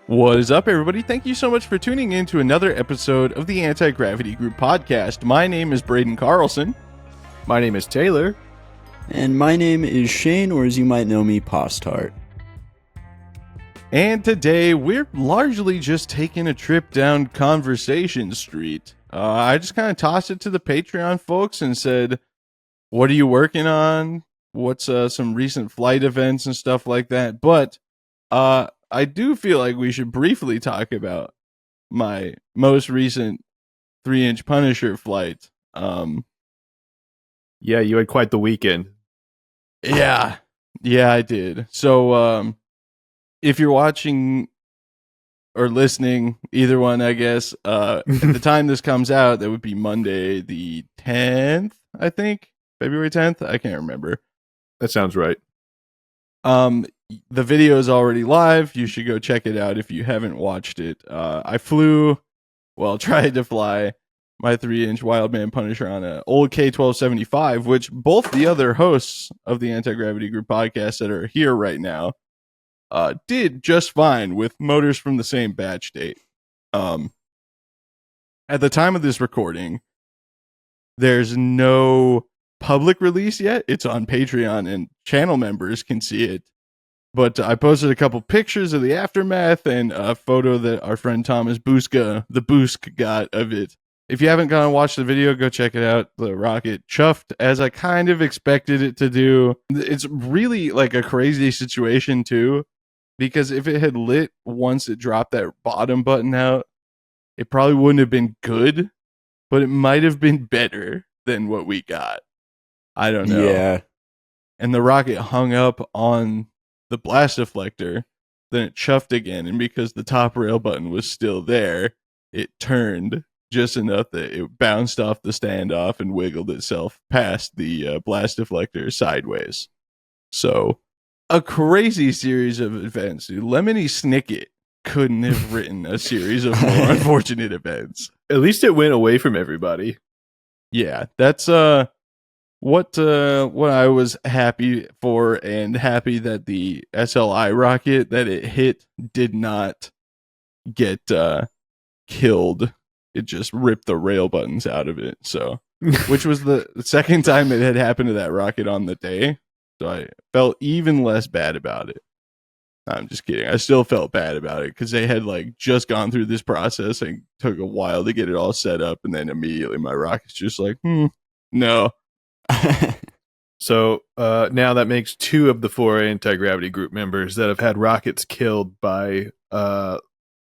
What is up, everybody? Thank you so much for tuning in to another episode of the Anti-Gravity Group podcast. My name is Braden Carlson. My name is Taylor. And my name is Shane, or as you might know me, Postart. And today, we're largely just taking a trip down Conversation Street. I just kind of tossed it to the Patreon folks and said, what are you working on? What's some recent flight events and stuff like that? But I do feel like we should briefly talk about my most recent 3-inch Punisher flight. Yeah, you had quite the weekend. Yeah, I did. So, if you're watching or listening, either one, I guess, at the time this comes out, that would be Monday the 10th, I think. February 10th? I can't remember. That sounds right. The video is already live. You should go check it out if you haven't watched it. I tried to fly my 3-inch Wildman Punisher on an old K-1275, which both the other hosts of the Anti-Gravity Group podcast that are here right now did just fine with motors from the same batch date. At the time of this recording, there's no public release yet. It's on Patreon and channel members can see it. But I posted a couple pictures of the aftermath and a photo that our friend Thomas Buska, the Boosk, got of it. If you haven't gone and watched the video, go check it out. The rocket chuffed as I kind of expected it to do. It's really like a crazy situation too, because if it had lit once it dropped that bottom button out, it probably wouldn't have been good, but it might have been better than what we got. I don't know. Yeah. And the rocket hung up on the blast deflector, then it chuffed again, and because the top rail button was still there, it turned just enough that it bounced off the standoff and wiggled itself past the blast deflector sideways. So, a crazy series of events. Dude. Lemony Snicket couldn't have written a series of more unfortunate events. At least it went away from everybody. Yeah, that's what I was happy for, and happy that the SLI rocket that it hit did not get killed. It just ripped the rail buttons out of it. So, which was the second time it had happened to that rocket on the day. So I felt even less bad about it. I'm just kidding. I still felt bad about it because they had like just gone through this process and took a while to get it all set up, and then immediately my rocket's just like, no. So now that makes 2 of the 4 anti-gravity group members that have had rockets killed by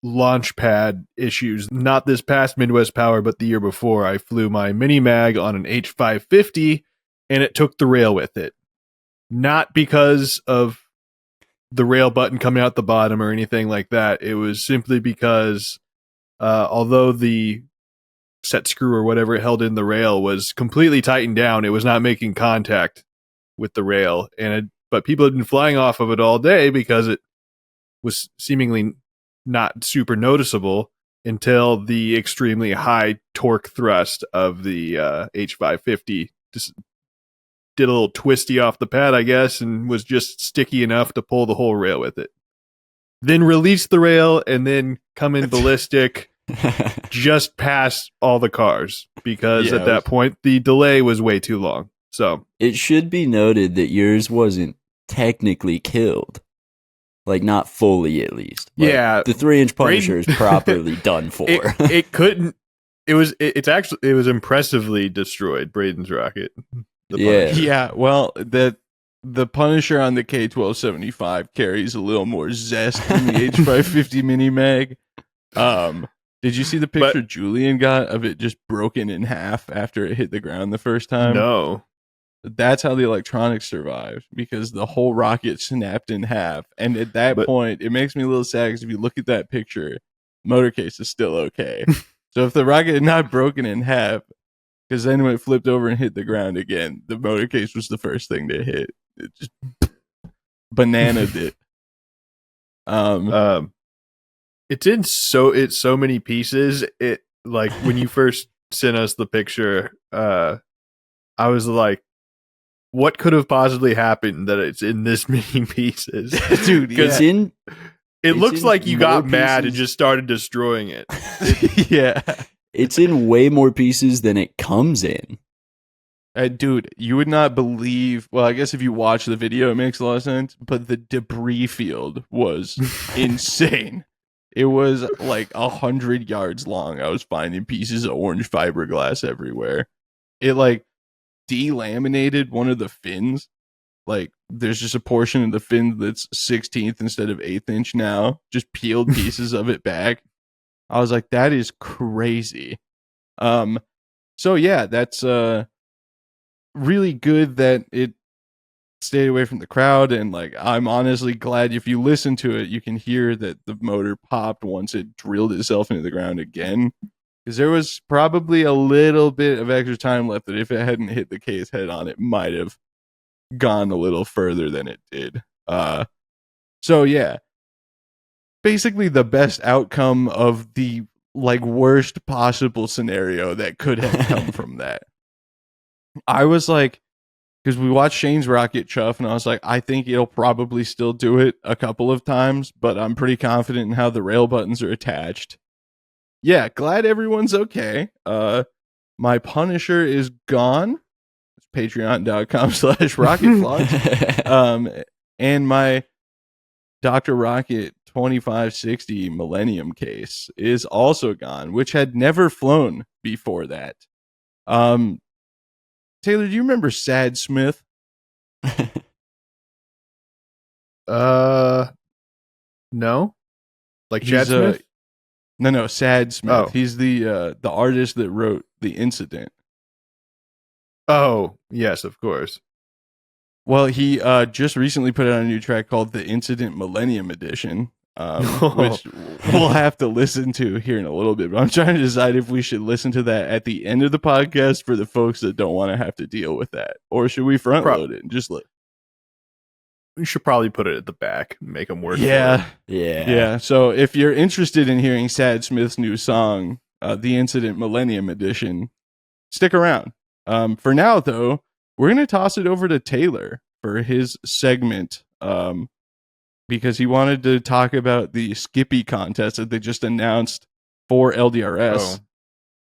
launch pad issues. Not this past Midwest Power, but the year before, I flew my mini mag on an H550 and it took the rail with it. Not because of the rail button coming out the bottom or anything like that. It was simply because although the set screw or whatever held in the rail was completely tightened down, it was not making contact with the rail, but people had been flying off of it all day because it was seemingly not super noticeable until the extremely high torque thrust of the H550 just did a little twisty off the pad, I guess, and was just sticky enough to pull the whole rail with it. Then release the rail and then come in ballistic just past all the cars, because at that point the delay was way too long. So it should be noted that yours wasn't technically killed, like not fully at least. Like, yeah, the 3-inch Punisher is properly done for. It couldn't. It was impressively destroyed. Braden's rocket. Yeah. Well, the Punisher on the K-1275 carries a little more zest than the H550 mini mag. Did you see the picture Julian got of it just broken in half after it hit the ground the first time? No. That's how the electronics survived, because the whole rocket snapped in half. And at that point, it makes me a little sad, because if you look at that picture, motor case is still okay. So if the rocket had not broken in half, because then when it flipped over and hit the ground again, the motor case was the first thing to hit. It just bananaed it. It's in so many pieces. It, like, when you first sent us the picture, I was like, what could have possibly happened that it's in this many pieces? Dude, It's in It looks in like you more got mad and pieces. just started destroying it. Yeah. It's in way more pieces than it comes in. Dude, you would not believe. Well, I guess if you watch the video, it makes a lot of sense. But the debris field was insane. It was like 100 yards long. I was finding pieces of orange fiberglass everywhere. It like delaminated one of the fins. Like there's just a portion of the fin that's 16th instead of 1/8 inch now. Just peeled pieces of it back. I was like, that is crazy. So yeah, that's really good that it stayed away from the crowd, and like I'm honestly glad if you listen to it you can hear that the motor popped once it drilled itself into the ground again, because there was probably a little bit of extra time left that if it hadn't hit the case head on it might have gone a little further than it did. So yeah, basically the best outcome of the like worst possible scenario that could have come from that. I was like, because we watched Shane's rocket chuff, and I was like, I think it'll probably still do it a couple of times, but I'm pretty confident in how the rail buttons are attached. Yeah, glad everyone's okay. My Punisher is gone. It's patreon.com/rocketflogs. And my Dr. Rocket 2560 Millennium case is also gone, which had never flown before that. Taylor, do you remember Sad Smith? No, like Chad He's, Smith. No, Sad Smith. Oh. He's the artist that wrote The Incident. Oh, yes, of course. Well, he just recently put out a new track called The Incident Millennium Edition, which we'll have to listen to here in a little bit. But I'm trying to decide if we should listen to that at the end of the podcast for the folks that don't want to have to deal with that, or should we front load it and just let? We should probably put it at the back and make them work. Yeah, Yeah. So if you're interested in hearing Sad Smith's new song, The Incident Millennium Edition, stick around. For now, though, we're going to toss it over to Taylor for his segment, because he wanted to talk about the Skippy contest that they just announced for LDRS. Oh.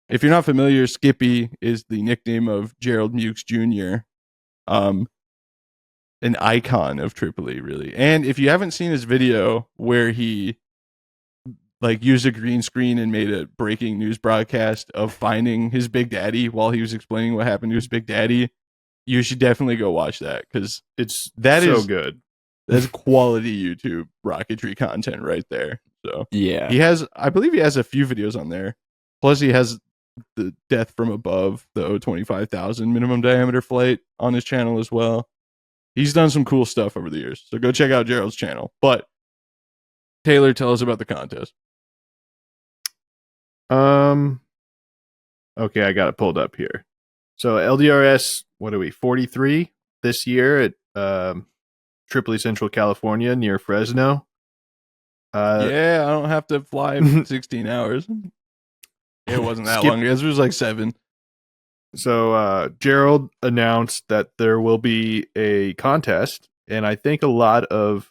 If you're not familiar, Skippy is the nickname of Gerald Mukes Jr., an icon of Tripoli, really. And if you haven't seen his video where he like used a green screen and made a breaking news broadcast of finding his big daddy while he was explaining what happened to his big daddy, you should definitely go watch that, because that is so good. That's quality YouTube rocketry content right there. So yeah, I believe he has a few videos on there. Plus he has the Death from Above, the O25,000 minimum diameter flight on his channel as well. He's done some cool stuff over the years, so go check out Gerald's channel. But Taylor, tell us about the contest. Okay, I got it pulled up here. So LDRS, what are we, 43 this year at Tripoli, Central California, near Fresno. Yeah, I don't have to fly 16 hours. It wasn't that long. I guess it was like 7. So Gerald announced that there will be a contest, and I think a lot of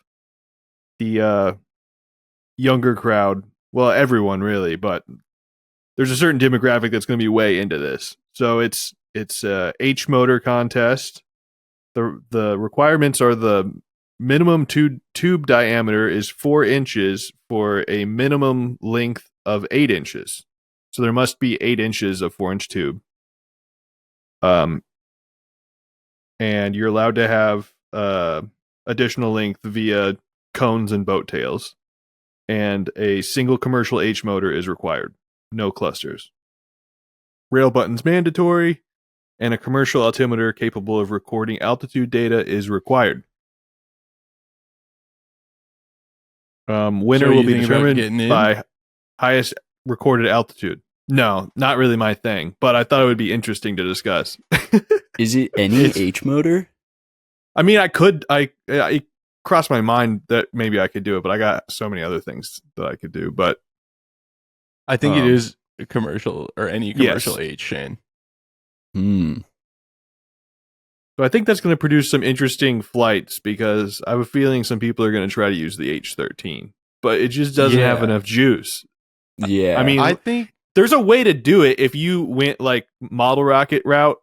the younger crowd, well, everyone really, but there's a certain demographic that's going to be way into this. So it's a H motor contest. The requirements are the minimum tube diameter is 4 inches for a minimum length of 8 inches. So there must be 8 inches of 4-inch tube. And you're allowed to have additional length via cones and boat tails. And a single commercial H motor is required. No clusters. Rail buttons mandatory, and a commercial altimeter capable of recording altitude data is required. Winner So will you be think about determined getting in? by highest recorded altitude. No, not really my thing, but I thought it would be interesting to discuss. Is it any H motor? I mean, I crossed my mind that maybe I could do it, but I got so many other things that I could do. But I think it is a commercial, or any commercial H, Shane. So I think that's going to produce some interesting flights, because I have a feeling some people are going to try to use the H13. but it just doesn't have Yeah. enough juice. Yeah. I mean, I think there's a way to do it if you went like model rocket route.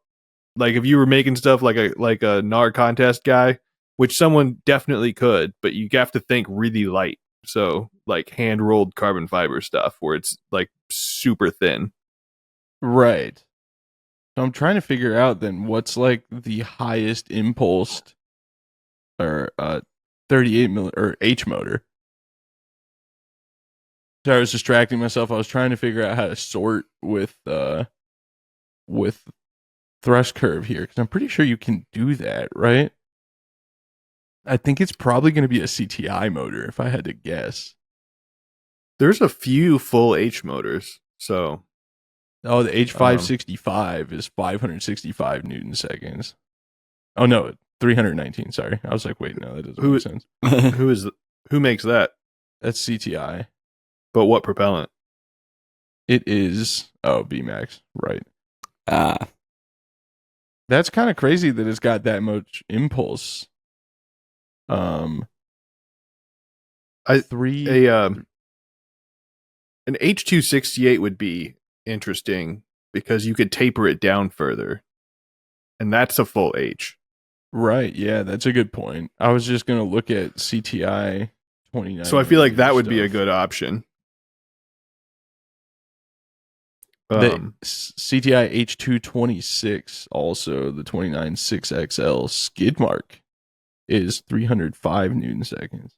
Like if you were making stuff like a NAR contest guy, which someone definitely could, but you have to think really light. So like hand rolled carbon fiber stuff where it's like super thin. right. So I'm trying to figure out then what's like the highest impulsed or 38 mil or H motor. So I was distracting myself. I was trying to figure out how to sort with thrust curve here because I'm pretty sure you can do that, right? I think it's probably going to be a CTI motor if I had to guess. There's a few full H motors. So Oh, the H565 is 565 Newton seconds. Oh no, 319. Sorry, I was like, wait, no, that doesn't make sense. who makes that? That's CTI. But what propellant? It is BMAX, right? Ah. That's kind of crazy that it's got that much impulse. An H268 would be interesting because you could taper it down further, and that's a full H. Right, yeah, that's a good point. I was just gonna look at CTI 29. So I feel like that would be a good option. The CTI H226, also the 29.6XL skid mark, is 305 Newton seconds.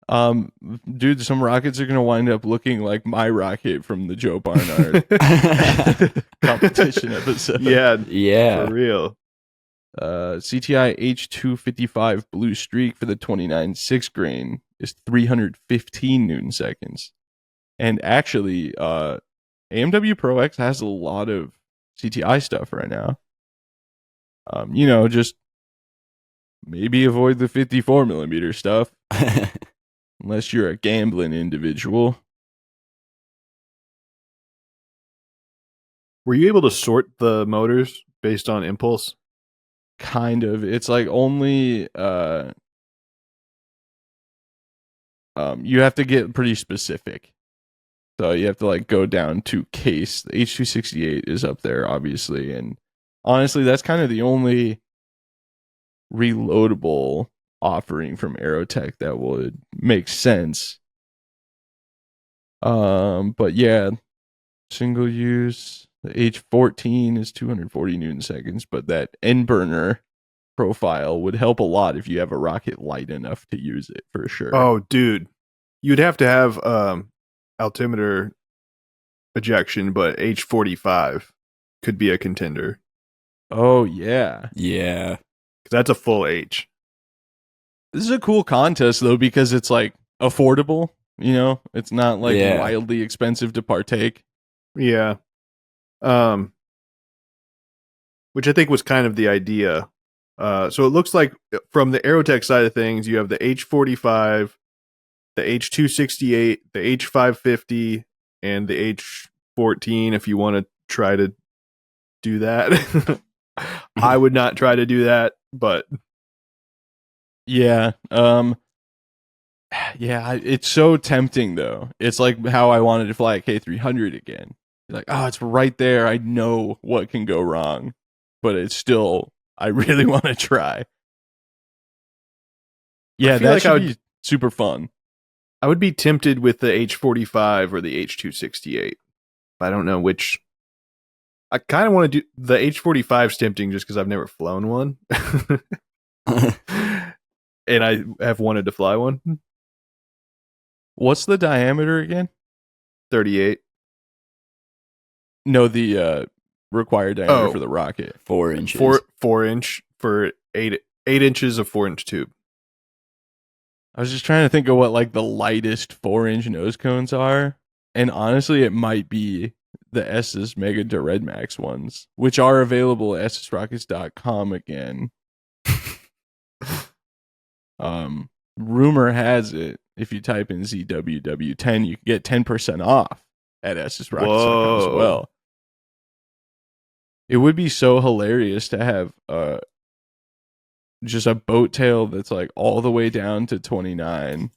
Dude, some rockets are gonna wind up looking like my rocket from the Joe Barnard competition episode. Yeah. For real. CTI H255 Blue Streak for the 29.6 grain is 315 Newton seconds. And actually, AMW Pro X has a lot of CTI stuff right now. Just maybe avoid the 54 millimeter stuff unless you're a gambling individual. Were you able to sort the motors based on impulse? Kind of. It's like only you have to get pretty specific. So you have to like go down to case. The H268 is up there, obviously, and honestly, that's kind of the only reloadable offering from Aerotech that would make sense. But yeah, single use. The H14 is 240 Newton seconds, but that end burner profile would help a lot if you have a rocket light enough to use it for sure. Oh, dude, you'd have to have altimeter ejection, but H45 could be a contender. Oh yeah, Yeah. Because that's a full H. this is a cool contest though because it's like affordable. It's not like wildly expensive to partake. Yeah. Which I think was kind of the idea. So it looks like from the Aerotech side of things, you have the H45, the H268, the H550, and the H14 if you want to try to do that. I would not try to do that, but Yeah. It's so tempting though. It's like how I wanted to fly a K300 again. You're like, oh, it's right there. I know what can go wrong, but it's still, I really want to try. Yeah, that should be super fun. I would be tempted with the H45 or the H268. I don't know which. I kind of want to do the H45's tempting just because I've never flown one. And I have wanted to fly one. What's the diameter again? 38. No, the required diameter for the rocket. 4 inches. 4 inch for 8 inches of 4 inch tube. I was just trying to think of what like the lightest 4-inch nose cones are. And honestly, it might be the Estes Mega Red Max ones, which are available at EstesRockets.com again. Rumor has it, if you type in ZWW10, you can get 10% off at EstesRockets.com as well. It would be so hilarious to have just a boat tail that's like all the way down to 29,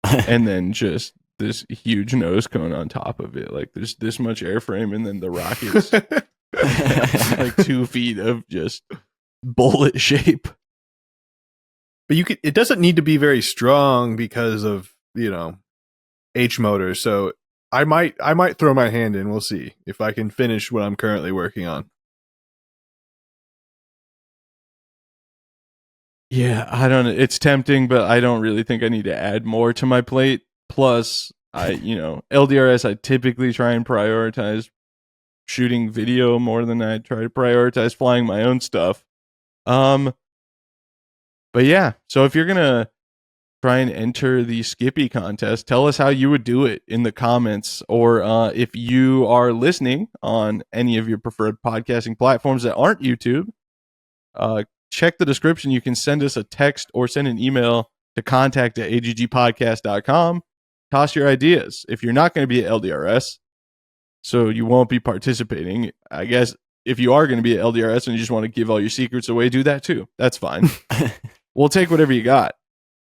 and then just this huge nose cone on top of it. Like there's this much airframe, and then the rockets like 2 feet of just bullet shape. But it doesn't need to be very strong because of, H motors. So I might throw my hand in. We'll see if I can finish what I'm currently working on. Yeah, I don't know. It's tempting, but I don't really think I need to add more to my plate. Plus, LDRS, I typically try and prioritize shooting video more than I try to prioritize flying my own stuff. But yeah, so if you're going to try and enter the Skippy contest, tell us how you would do it in the comments, or if you are listening on any of your preferred podcasting platforms that aren't YouTube, check the description. You can send us a text or send an email to contact@aggpodcast.com. Toss your ideas. If you're not going to be at LDRS, so you won't be participating, I guess if you are going to be at LDRS and you just want to give all your secrets away, do that too. That's fine. We'll take whatever you got.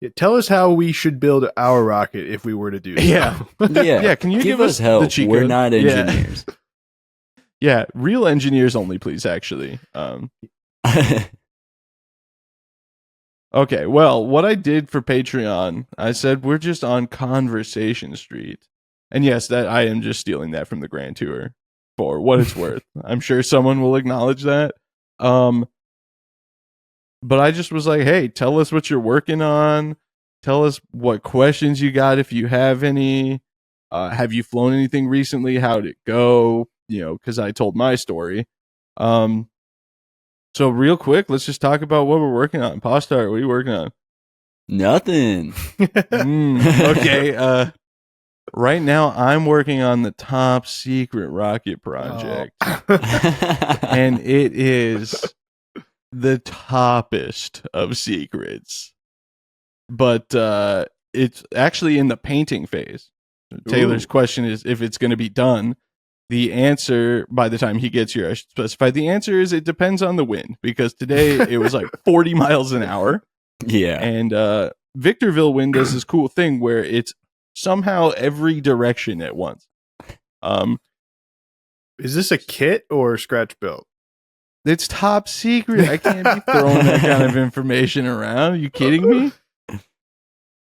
Yeah, tell us how we should build our rocket if we were to do that. Yeah. Yeah. Can you give us help? The cheat We're code? not engineers. Yeah. Real engineers only, please, actually. Okay, well, what I did for Patreon, I said we're just on Conversation Street. And yes, that I am just stealing that from the Grand Tour for what it's worth. I'm sure someone will acknowledge that. But I just was like, hey, tell us what you're working on. Tell us what questions you got if you have any. Have you flown anything recently? How'd it go? Because I told my story. So real quick, let's just talk about what we're working on. Postar, what are you working on? Nothing. Okay. Right now, I'm working on the top secret rocket project. And it is the toppest of secrets. But it's actually in the painting phase. Taylor's question is if it's going to be done. The answer, by the time he gets here, I should specify, the answer is it depends on the wind, because today it was like 40 miles an hour. Yeah. And Victorville wind does this cool thing where it's somehow every direction at once. Is this a kit or scratch built? It's top secret. I can't be throwing that kind of information around. Are you kidding me?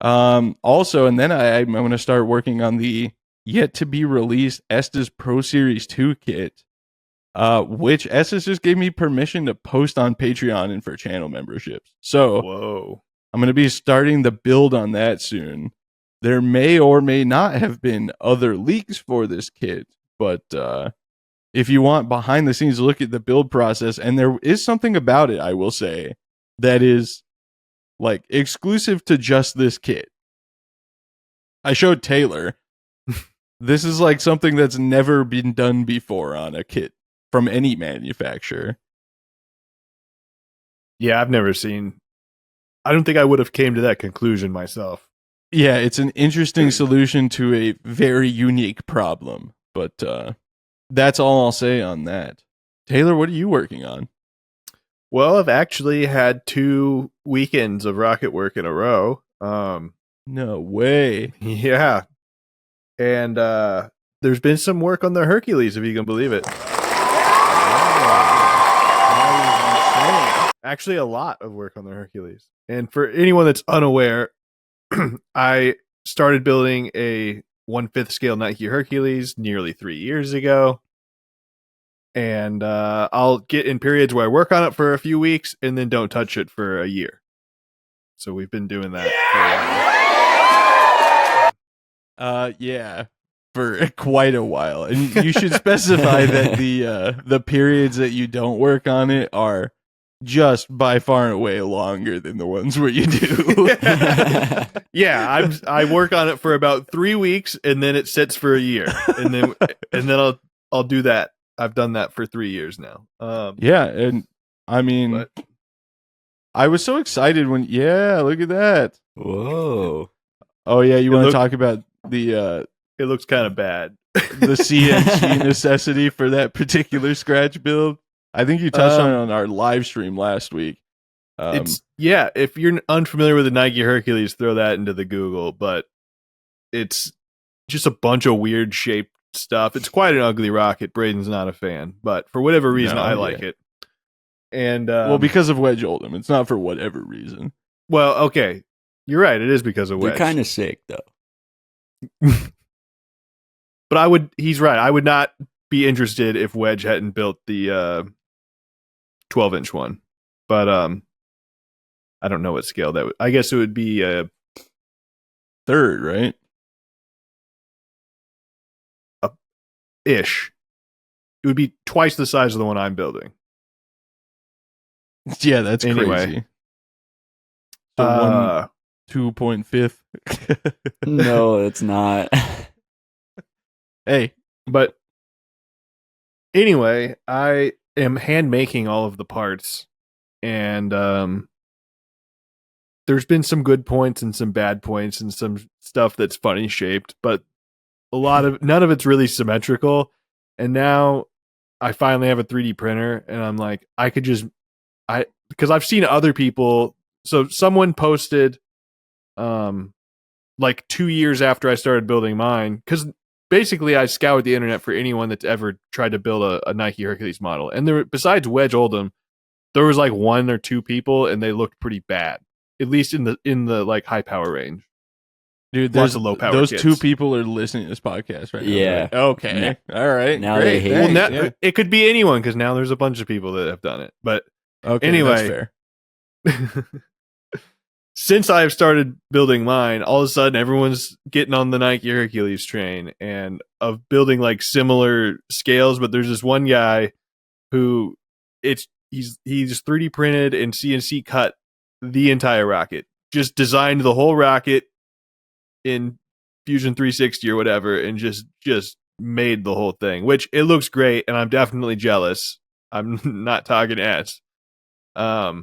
Also, and then I'm going to start working on the yet to be released Estes Pro Series 2 kit, which Estes just gave me permission to post on Patreon and for channel memberships. So whoa, I'm going to be starting the build on that soon. There may or may not have been other leaks for this kit, but if you want behind the scenes look at the build process, and there is something about it, I will say, that is like exclusive to just this kit. I showed Taylor. This is like something that's never been done before on a kit from any manufacturer. Yeah, I've never seen. I don't think I would have came to that conclusion myself. Yeah, it's an interesting solution to a very unique problem, but that's all I'll say on that. Taylor, what are you working on? Well, I've actually had 2 weekends of rocket work in a row. No way. Yeah. And there's been some work on the Hercules, if you can believe it. Actually, a lot of work on the Hercules. And for anyone that's unaware, I started building a 1/5 scale Nike Hercules nearly 3 years ago. And I'll get in periods where I work on it for a few weeks and then don't touch it for a year. So we've been doing that for a while. Yeah, for quite a while. And you should specify that the periods that you don't work on it are just by far and away longer than the ones where you do. Yeah, I work on it for about 3 weeks and then it sits for a year. And then I'll do that. I've done that for 3 years now. Yeah, and I mean, I was so excited when look at that. Whoa. Oh yeah, you want to talk about the it looks kind of bad. The CNC necessity for that particular scratch build? I think you touched on it on our live stream last week. If you're unfamiliar with the Nike Hercules, throw that into the Google, but it's just a bunch of weird shaped stuff. It's quite an ugly rocket. Braden's not a fan, but for whatever reason, I like it. And well, because of Wedge Oldham, it's not for whatever reason. Well, okay, you're right. It is because of Wedge. They're kind of sick though. But he's right. I would not be interested if Wedge hadn't built the 12-inch one. But I don't know what scale that would. I guess it would be a third, right? Ish. It would be twice the size of the one I'm building. Yeah, that's crazy. So 2.5. No, it's not. Hey, but anyway, I am hand making all of the parts, and there's been some good points and some bad points and some stuff that's funny shaped, but none of it's really symmetrical. And now I finally have a 3D printer, and I'm like, because I've seen other people. So someone posted, like 2 years after I started building mine, because basically I scoured the internet for anyone that's ever tried to build a Nike Hercules model, and besides Wedge Oldham, there was like 1 or 2 people, and they looked pretty bad, at least in the like high power range. Dude, lots of low power. Those kids. 2 people are listening to this podcast right now. Yeah. Like, okay. All right. Now Great. they hate Thanks. It could be anyone, because now there's a bunch of people that have done it. But Okay, anyway, that's fair. Since I've started building mine, all of a sudden everyone's getting on the Nike Hercules train and of building like similar scales. But there's this one guy who he's 3D printed and CNC cut the entire rocket, just designed the whole rocket in Fusion 360 or whatever, and just made the whole thing, which it looks great, and I'm definitely jealous. I'm not talking ass. I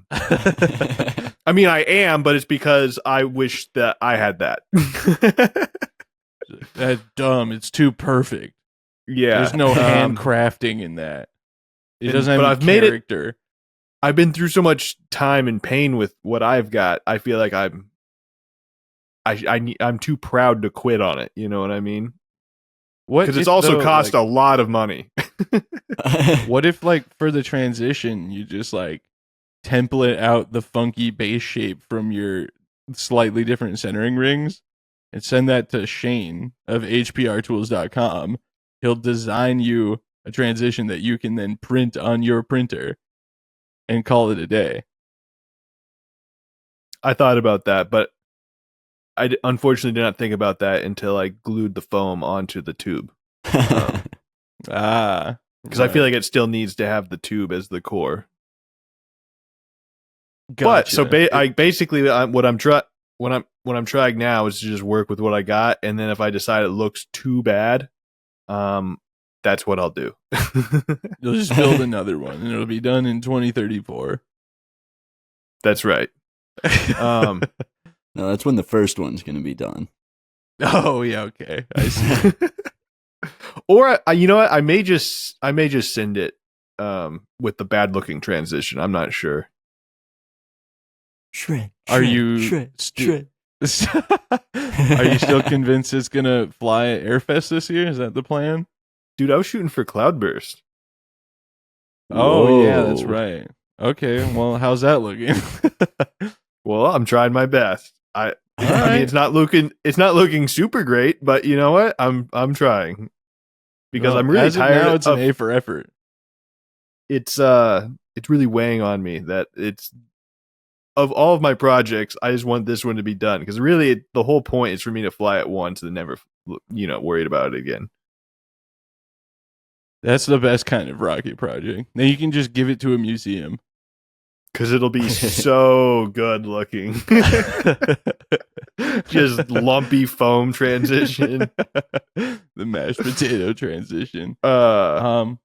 mean, I am, but it's because I wish that I had that. That's dumb. It's too perfect. Yeah. There's no handcrafting in that. It doesn't have I've any character. I've been through so much time and pain with what I've got. I feel like I'm too proud to quit on it. You know what I mean? Because it's also cost a lot of money. What if, like, for the transition, you just like template out the funky base shape from your slightly different centering rings and send that to Shane of hprtools.com. He'll design you a transition that you can then print on your printer and call it a day. I thought about that, but I unfortunately did not think about that until I glued the foam onto the tube. Because I feel like it still needs to have the tube as the core. Gotcha. But basically what I'm trying now is to just work with what I got, and then if I decide it looks too bad, that's what I'll do. You'll just build another one, and it'll be done in 2034. That's right. No, that's when the first one's going to be done. Oh yeah, okay. I see. Or you know what? I may just send it with the bad looking transition. I'm not sure. Are you still convinced it's gonna fly at Airfest this year? Is that the plan? Dude, I was shooting for Cloudburst. Oh yeah, that's right. Okay, well, how's that looking? Well, I'm trying my best. I right. mean, it's not looking super great, but you know what? I'm trying because I'm really tired. Now it's an A for effort. It's really weighing on me that it's of all of my projects, I just want this one to be done because really the whole point is for me to fly it once and never, worried about it again. That's the best kind of rocket project. Then you can just give it to a museum. Because it'll be so good looking. Just lumpy foam transition. The mashed potato transition. So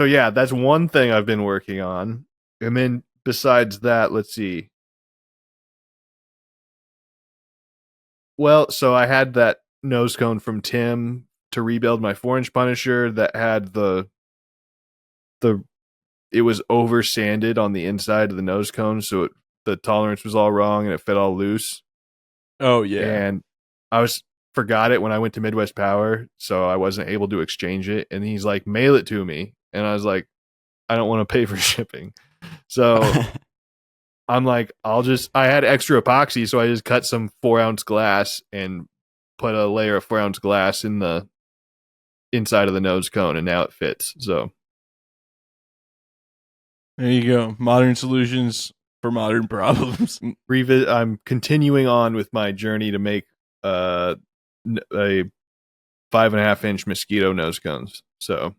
yeah, that's one thing I've been working on. And then besides that, let's see. Well, so I had that nose cone from Tim to rebuild my 4-inch Punisher that had the it was over sanded on the inside of the nose cone, so the tolerance was all wrong and it fit all loose. Oh yeah. And I forgot it when I went to Midwest Power, so I wasn't able to exchange it. And he's like, mail it to me. And I was like, I don't want to pay for shipping. So I'm like, I had extra epoxy, so I just cut some 4-ounce glass and put a layer of 4-ounce glass in the inside of the nose cone, and now it fits. So There you go. Modern solutions for modern problems. I'm continuing on with my journey to make a 5.5-inch mosquito nose cones. So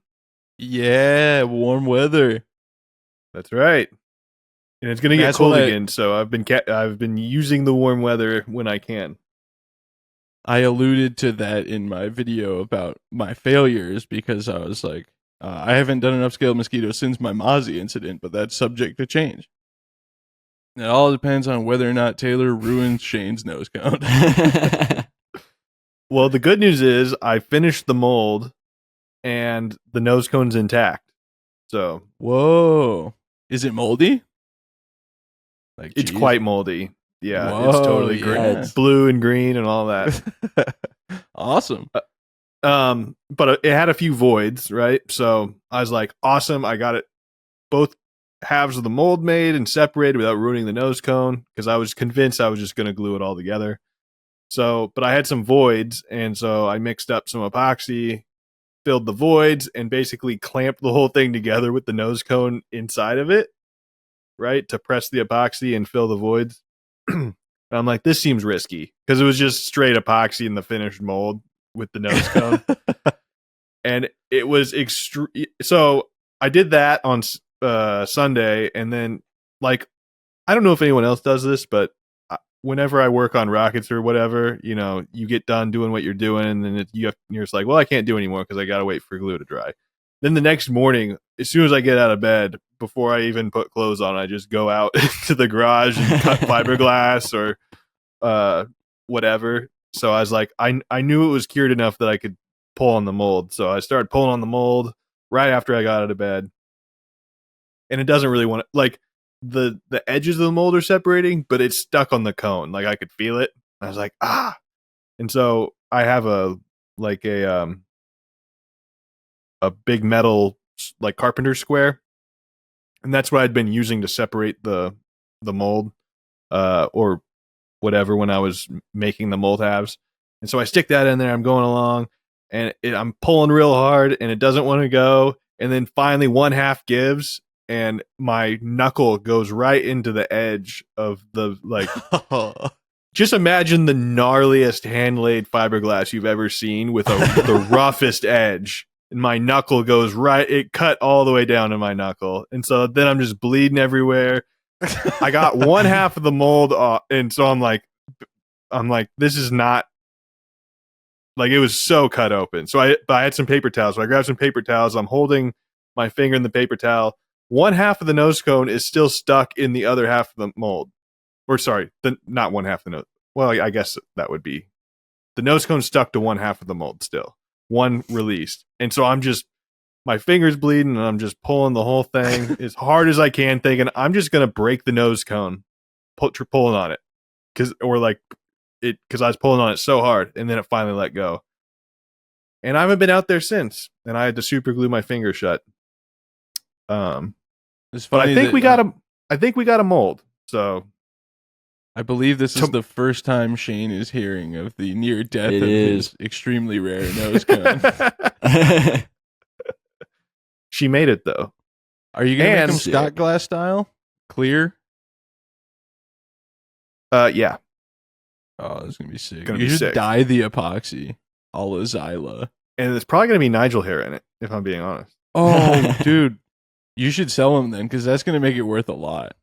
Yeah, warm weather. that's right. And it's going to get That's cold what again, so I've been using the warm weather when I can. I alluded to that in my video about my failures because I was like, I haven't done enough scaled mosquitoes since my Mozzie incident, but that's subject to change. It all depends on whether or not Taylor ruins Shane's nose cone. Well, the good news is I finished the mold and the nose cone's intact. So Whoa. Is it moldy? Like it's cheese? quite moldy. Yeah, Whoa, it's totally yeah. blue and green and all that. Awesome. But it had a few voids, right? So I was like, awesome. I got it both halves of the mold made and separated without ruining the nose cone because I was convinced I was just going to glue it all together. So, but I had some voids, and so I mixed up some epoxy, filled the voids, and basically clamped the whole thing together with the nose cone inside of it, right? To press the epoxy and fill the voids. And I'm like, this seems risky because it was just straight epoxy in the finished mold with the nose cone. And it was extreme. So I did that on Sunday, and then like, I don't know if anyone else does this, but whenever I work on rockets or whatever, you know, you get done doing what you're doing, and then you're just like, well, I can't do anymore because I got to wait for glue to dry. Then the next morning, as soon as I get out of bed, before I even put clothes on, I just go out to the garage and cut fiberglass or whatever. So I was like, I knew it was cured enough that I could pull on the mold. So I started pulling on the mold right after I got out of bed. And it doesn't really want to, like, the edges of the mold are separating, but it's stuck on the cone. Like I could feel it. I was like, ah. And so I have a big metal like carpenter square, and that's what I'd been using to separate the mold or whatever when I was making the mold halves. And so I stick that in there. I'm going along, and I'm pulling real hard, and it doesn't want to go. And then finally, one half gives, and my knuckle goes right into the edge of the like. Just imagine the gnarliest hand-laid fiberglass you've ever seen with the roughest edge. And my knuckle goes right, it cut all the way down to my knuckle. And so then I'm just bleeding everywhere. I got one half of the mold off, and so I'm like, this is not, like, it was so cut open. So I had some paper towels. So I grabbed some paper towels. I'm holding my finger in the paper towel. One half of the nose cone is still stuck in the other half of the mold. Or sorry, not one half of the nose. Well, I guess that would be the nose cone stuck to one half of the mold still. One released. And so my finger's bleeding, and I'm just pulling the whole thing as hard as I can, thinking I'm just going to break the nose cone, pulling on it. Because I was pulling on it so hard, and then it finally let go. And I haven't been out there since, and I had to super glue my finger shut. It's But funny I think we got a mold. So I believe this is the first time Shane is hearing of the near death of his extremely rare nose cone. She made it though. Are you gonna make them Scott glass style? Clear? Yeah. Oh, this is gonna be sick. Gonna you be should sick. dye the epoxy. A la Zyla. And it's probably gonna be Nigel hair in it, if I'm being honest. Oh, dude. You should sell them then, because that's gonna make it worth a lot.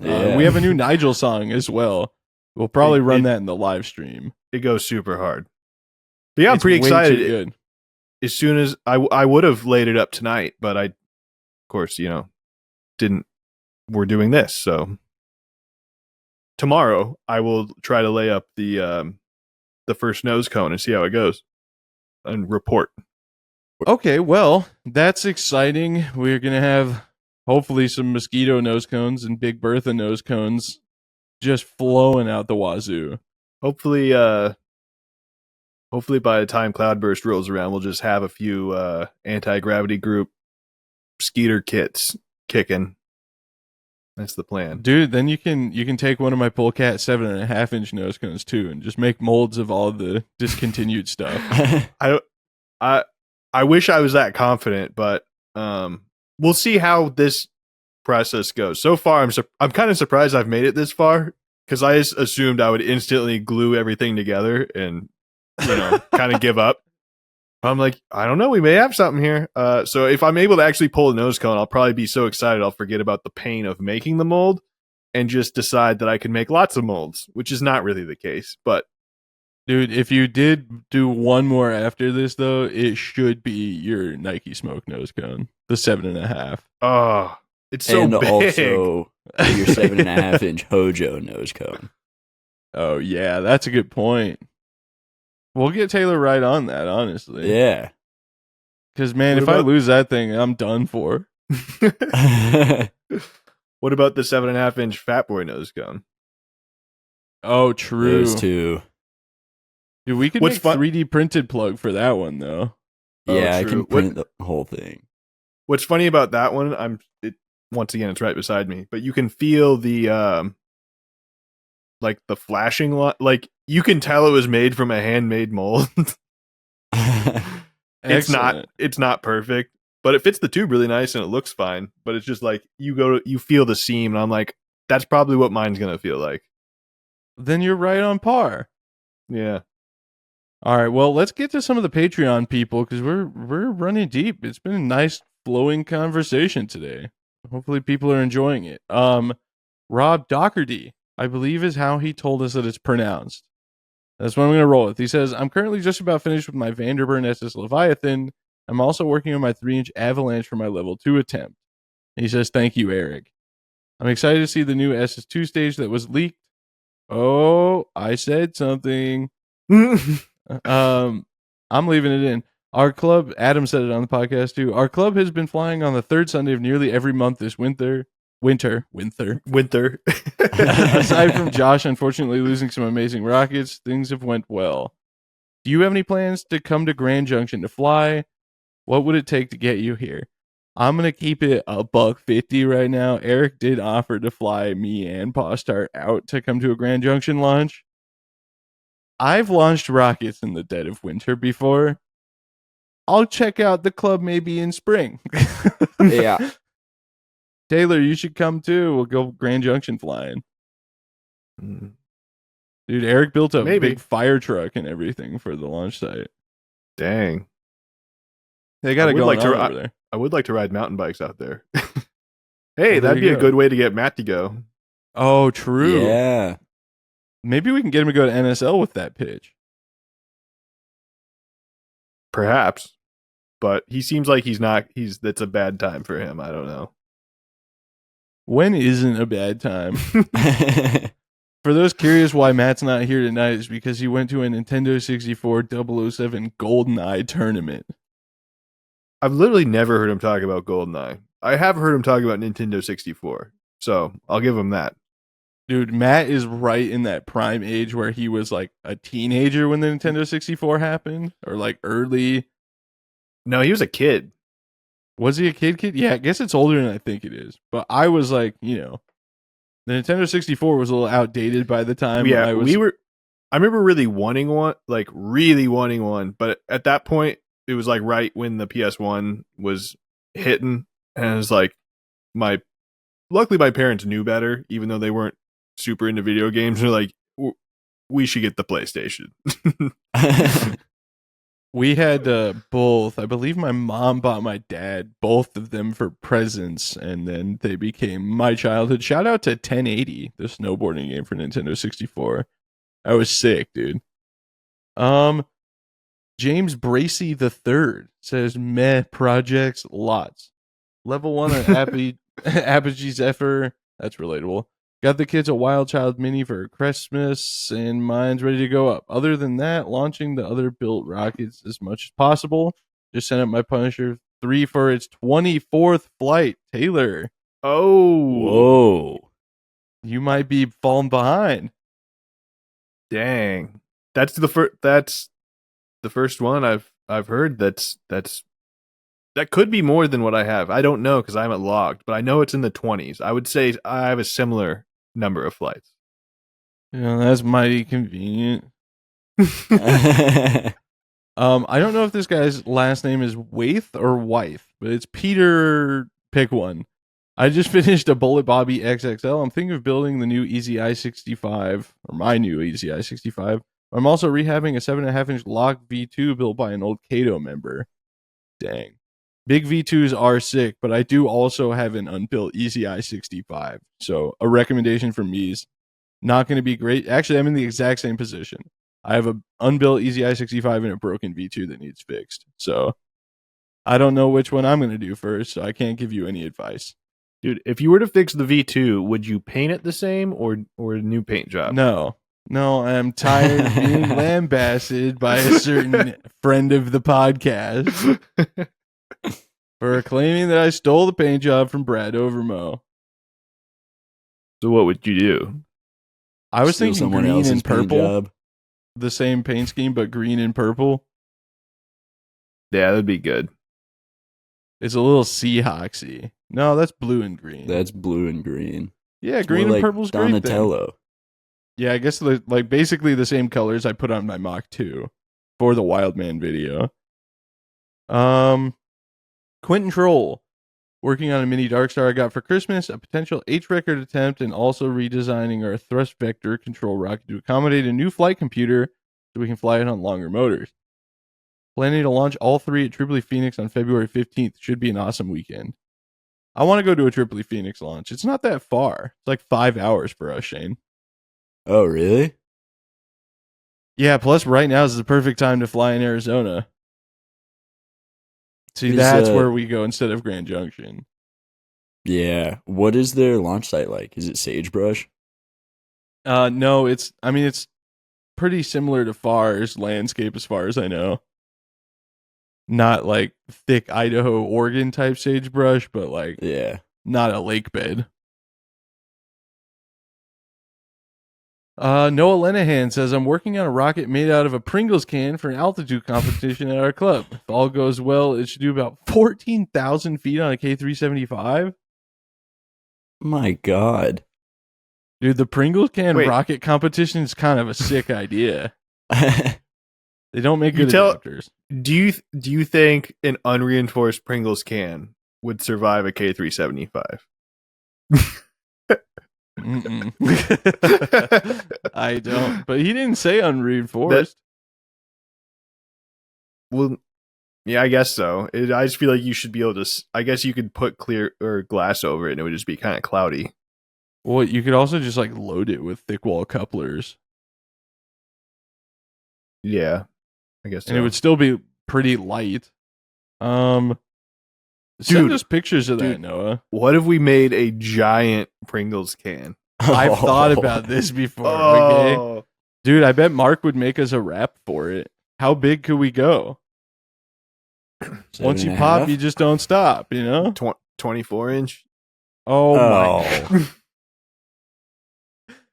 Yeah. We have a new Nigel song as well. We'll probably run that in the live stream. It goes super hard. But yeah, I'm It's pretty way excited. too good. As soon as I would have laid it up tonight, but I, of course, didn't. We're doing this, so tomorrow I will try to lay up the first nose cone and see how it goes and report. Okay, well, that's exciting. We're gonna have Hopefully some Mosquito nose cones and Big Bertha nose cones just flowing out the wazoo. Hopefully by the time Cloudburst rolls around, we'll just have a few anti-gravity group Skeeter kits kicking. That's the plan. Dude, then you can take one of my Polecat 7.5-inch nose cones too and just make molds of all the discontinued stuff. I wish I was that confident, but we'll see how this process goes. So far, I'm kind of surprised I've made it this far, because I assumed I would instantly glue everything together and, kind of give up. I'm like, I don't know, we may have something here. So if I'm able to actually pull a nose cone, I'll probably be so excited I'll forget about the pain of making the mold and just decide that I can make lots of molds, which is not really the case. But dude, if you did do one more after this, though, it should be your Nike Smoke nose cone, the 7.5. Oh, it's so and big. Also your 7.5-inch Hojo nose cone. Oh yeah, that's a good point. We'll get Taylor right on that, honestly. Yeah. Because, man, if I lose that thing, I'm done for. What about the 7.5-inch Fat Boy nose cone? Oh, true. Those two. Dude, we could make 3D printed plug for that one, though. Yeah, I can print the whole thing. What's funny about that one, once again, it's right beside me, but you can feel the like the flashing like you can tell it was made from a handmade mold. It's not perfect, but it fits the tube really nice and it looks fine. But it's just like you feel the seam, and I'm like, that's probably what mine's gonna feel like. Then you're right on par. Yeah. All right, well, let's get to some of the Patreon people, because we're running deep. It's been a nice flowing conversation today. Hopefully people are enjoying it. Rob Doherty, I believe, is how he told us that it's pronounced. That's what I'm going to roll with. He says, I'm currently just about finished with my Vanderburn SS Leviathan. I'm also working on my 3-inch Avalanche for my level 2 attempt. And he says, thank you, Eric. I'm excited to see the new SS2 stage that was leaked. Oh, I said something. I'm leaving it in. Our club, Adam said it on the podcast too. Our club has been flying on the third Sunday of nearly every month this winter. Aside from Josh unfortunately losing some amazing rockets, things have went well. Do you have any plans to come to Grand Junction to fly? What would it take to get you here? I'm gonna keep it $150 right now. Eric did offer to fly me and Postart out to come to a Grand Junction launch. I've launched rockets in the dead of winter before. I'll check out the club maybe in spring. Yeah. Taylor, you should come too. We'll go Grand Junction flying. Dude, Eric built a big fire truck and everything for the launch site. Dang. They got it going on over there. I would like to ride mountain bikes out there. Hey, that'd be a good way to get Matt to go. Oh, true. Yeah. Maybe we can get him to go to NSL with that pitch. Perhaps. But he seems like that's a bad time for him. I don't know. When isn't a bad time? For those curious why Matt's not here tonight, is because he went to a Nintendo 64 007 GoldenEye tournament. I've literally never heard him talk about GoldenEye. I have heard him talk about Nintendo 64. So I'll give him that. Dude, Matt is right in that prime age where he was like a teenager when the Nintendo 64 happened, or like early. No, he was a kid. Was he a kid? Yeah, I guess it's older than I think it is. But I was like, the Nintendo 64 was a little outdated by the time. Yeah, I remember really wanting one, but at that point, it was like right when the PS1 was hitting, and it was like luckily my parents knew better, even though they weren't super into video games. They're like, we should get the PlayStation. We had both. I believe my mom bought my dad both of them for presents, and then they became my childhood. Shout out to 1080, the snowboarding game for Nintendo 64. I was sick, dude. James Bracey III says, meh projects, lots. Level 1 on Apogee Zephyr. That's relatable. Got the kids a Wild Child Mini for Christmas, and mine's ready to go up. Other than that, launching the other built rockets as much as possible. Just sent up my Punisher 3 for its 24th flight. Taylor, Oh, Whoa. You might be falling behind. dang! That's the first one I've heard. That could be more than what I have. I don't know because I haven't logged, but I know it's in the 20s. I would say I have a similar number of flights. That's mighty convenient. I don't know if this guy's last name is Waith or Wythe, but it's Peter. Pick one. I just finished a Bullet Bobby XXL. I'm thinking of building the new Easy i65, or my new Easy i65. I'm also rehabbing a 7.5-inch Lock V2 built by an old Kato member. Dang. Big V2s are sick, but I do also have an unbuilt Easy i65. So a recommendation from me is not going to be great. Actually, I'm in the exact same position. I have an unbuilt Easy i65 and a broken V2 that needs fixed. So I don't know which one I'm going to do first, so I can't give you any advice. Dude, if you were to fix the V2, would you paint it the same or a new paint job? No, I'm tired of being lambasted by a certain friend of the podcast for claiming that I stole the paint job from Brad Overmo. So what would you do? I was Steal thinking someone green else's and paint purple. job. The same paint scheme, but green and purple. Yeah, that'd be good. It's a little Seahawksy. No, that's blue and green. That's blue and green. Yeah, It's green more and like purple's great then. Donatello. Yeah, I guess like basically the same colors I put on my Mach 2 for the Wildman video. Quentin Troll, working on a mini Darkstar I got for Christmas, a potential H record attempt, and also redesigning our thrust vector control rocket to accommodate a new flight computer so we can fly it on longer motors. Planning to launch all three at Tripoli Phoenix on February 15th. Should be an awesome weekend. I want to go to a Tripoli Phoenix launch. It's not that far. It's like 5 hours for us, Shane. Oh, really? Yeah, plus right now is the perfect time to fly in Arizona. See, Is, that's where we go instead of Grand Junction. Yeah. What is their launch site like? Is it Sagebrush? No, it's pretty similar to FAR's landscape as far as I know. Not like thick Idaho, Oregon type sagebrush, but like Yeah. not a lake bed. Noah Lenahan says, I'm working on a rocket made out of a Pringles can for an altitude competition at our club. If all goes well, it should do about 14,000 feet on a K375. My God. Dude, the Pringles can Wait. rocket competition is kind of a sick idea. They don't make good tell- adapters. Do you think an unreinforced Pringles can would survive a K375? I don't. But he didn't say unreinforced. Well, yeah, I guess so. I just feel like you should be able to. I guess you could put clear or glass over it, and it would just be kind of cloudy. Well, you could also just like load it with thick wall couplers, Yeah, I guess so. and it would still be pretty light. Send Dude, us pictures of that, dude. Noah. What if we made a giant Pringles can? I've thought about this before. Okay? Oh, Dude, I bet Mark would make us a wrap for it. How big could we go? Once you pop, you just don't stop, you know? 24-inch. Oh, Oh. my.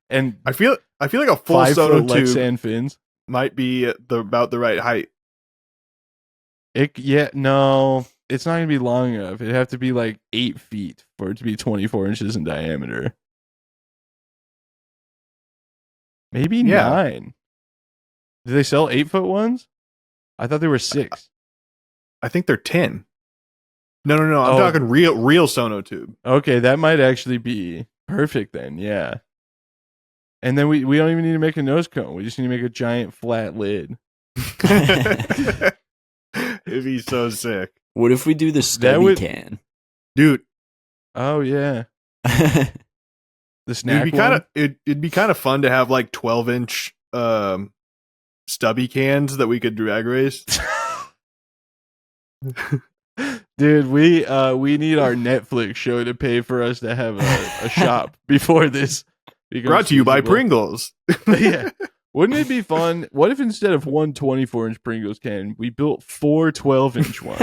And I feel like a full 5 soda foot tube Lexan fins. might be about the right height. No, it's not going to be long enough. It'd have to be like 8 feet for it to be 24 inches in diameter. Maybe Yeah. 9. Do they sell 8-foot ones? I thought they were 6. I think they're 10. No. I'm Oh. talking real sono tube. Okay, that might actually be perfect then. Yeah. And then we don't even need to make a nose cone. We just need to make a giant flat lid. It'd be so sick, What if we do the stubby would- can? dude. Oh yeah, the snack one. It'd be kind of fun to have like 12-inch stubby cans that we could drag race. Dude, we need our Netflix show to pay for us to have a shop before this becomes Brought to you by feasible. Pringles. Yeah. Wouldn't it be fun? What if instead of one 24-inch Pringles can, we built 4 12-inch ones?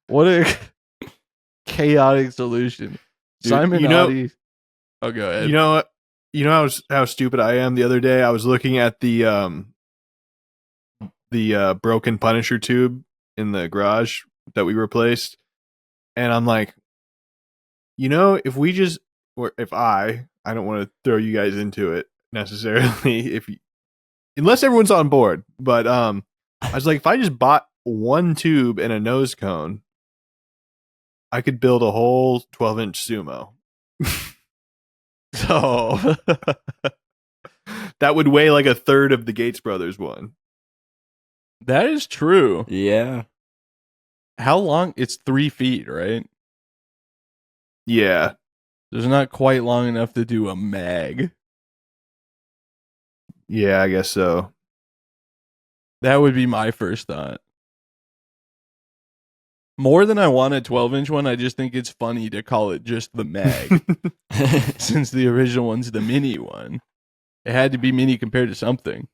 What a chaotic solution. Dude, Simon you know- Audi. Oh, go ahead. You know what? You know how stupid I am. The other day, I was looking at the broken Punisher tube in the garage that we replaced, and I'm like, if we just, or if I don't want to throw you guys into it necessarily, unless everyone's on board, but I was like, if I just bought one tube and a nose cone, I could build a whole 12-inch sumo. So That would weigh like a third of the Gates Brothers one. that is true. Yeah. How long? It's 3 feet, right? Yeah. There's not quite long enough to do a mag. Yeah, I guess so. That would be my first thought. More than I want a 12-inch one, I just think it's funny to call it just the mag, since the original one's the mini one. It had to be mini compared to something.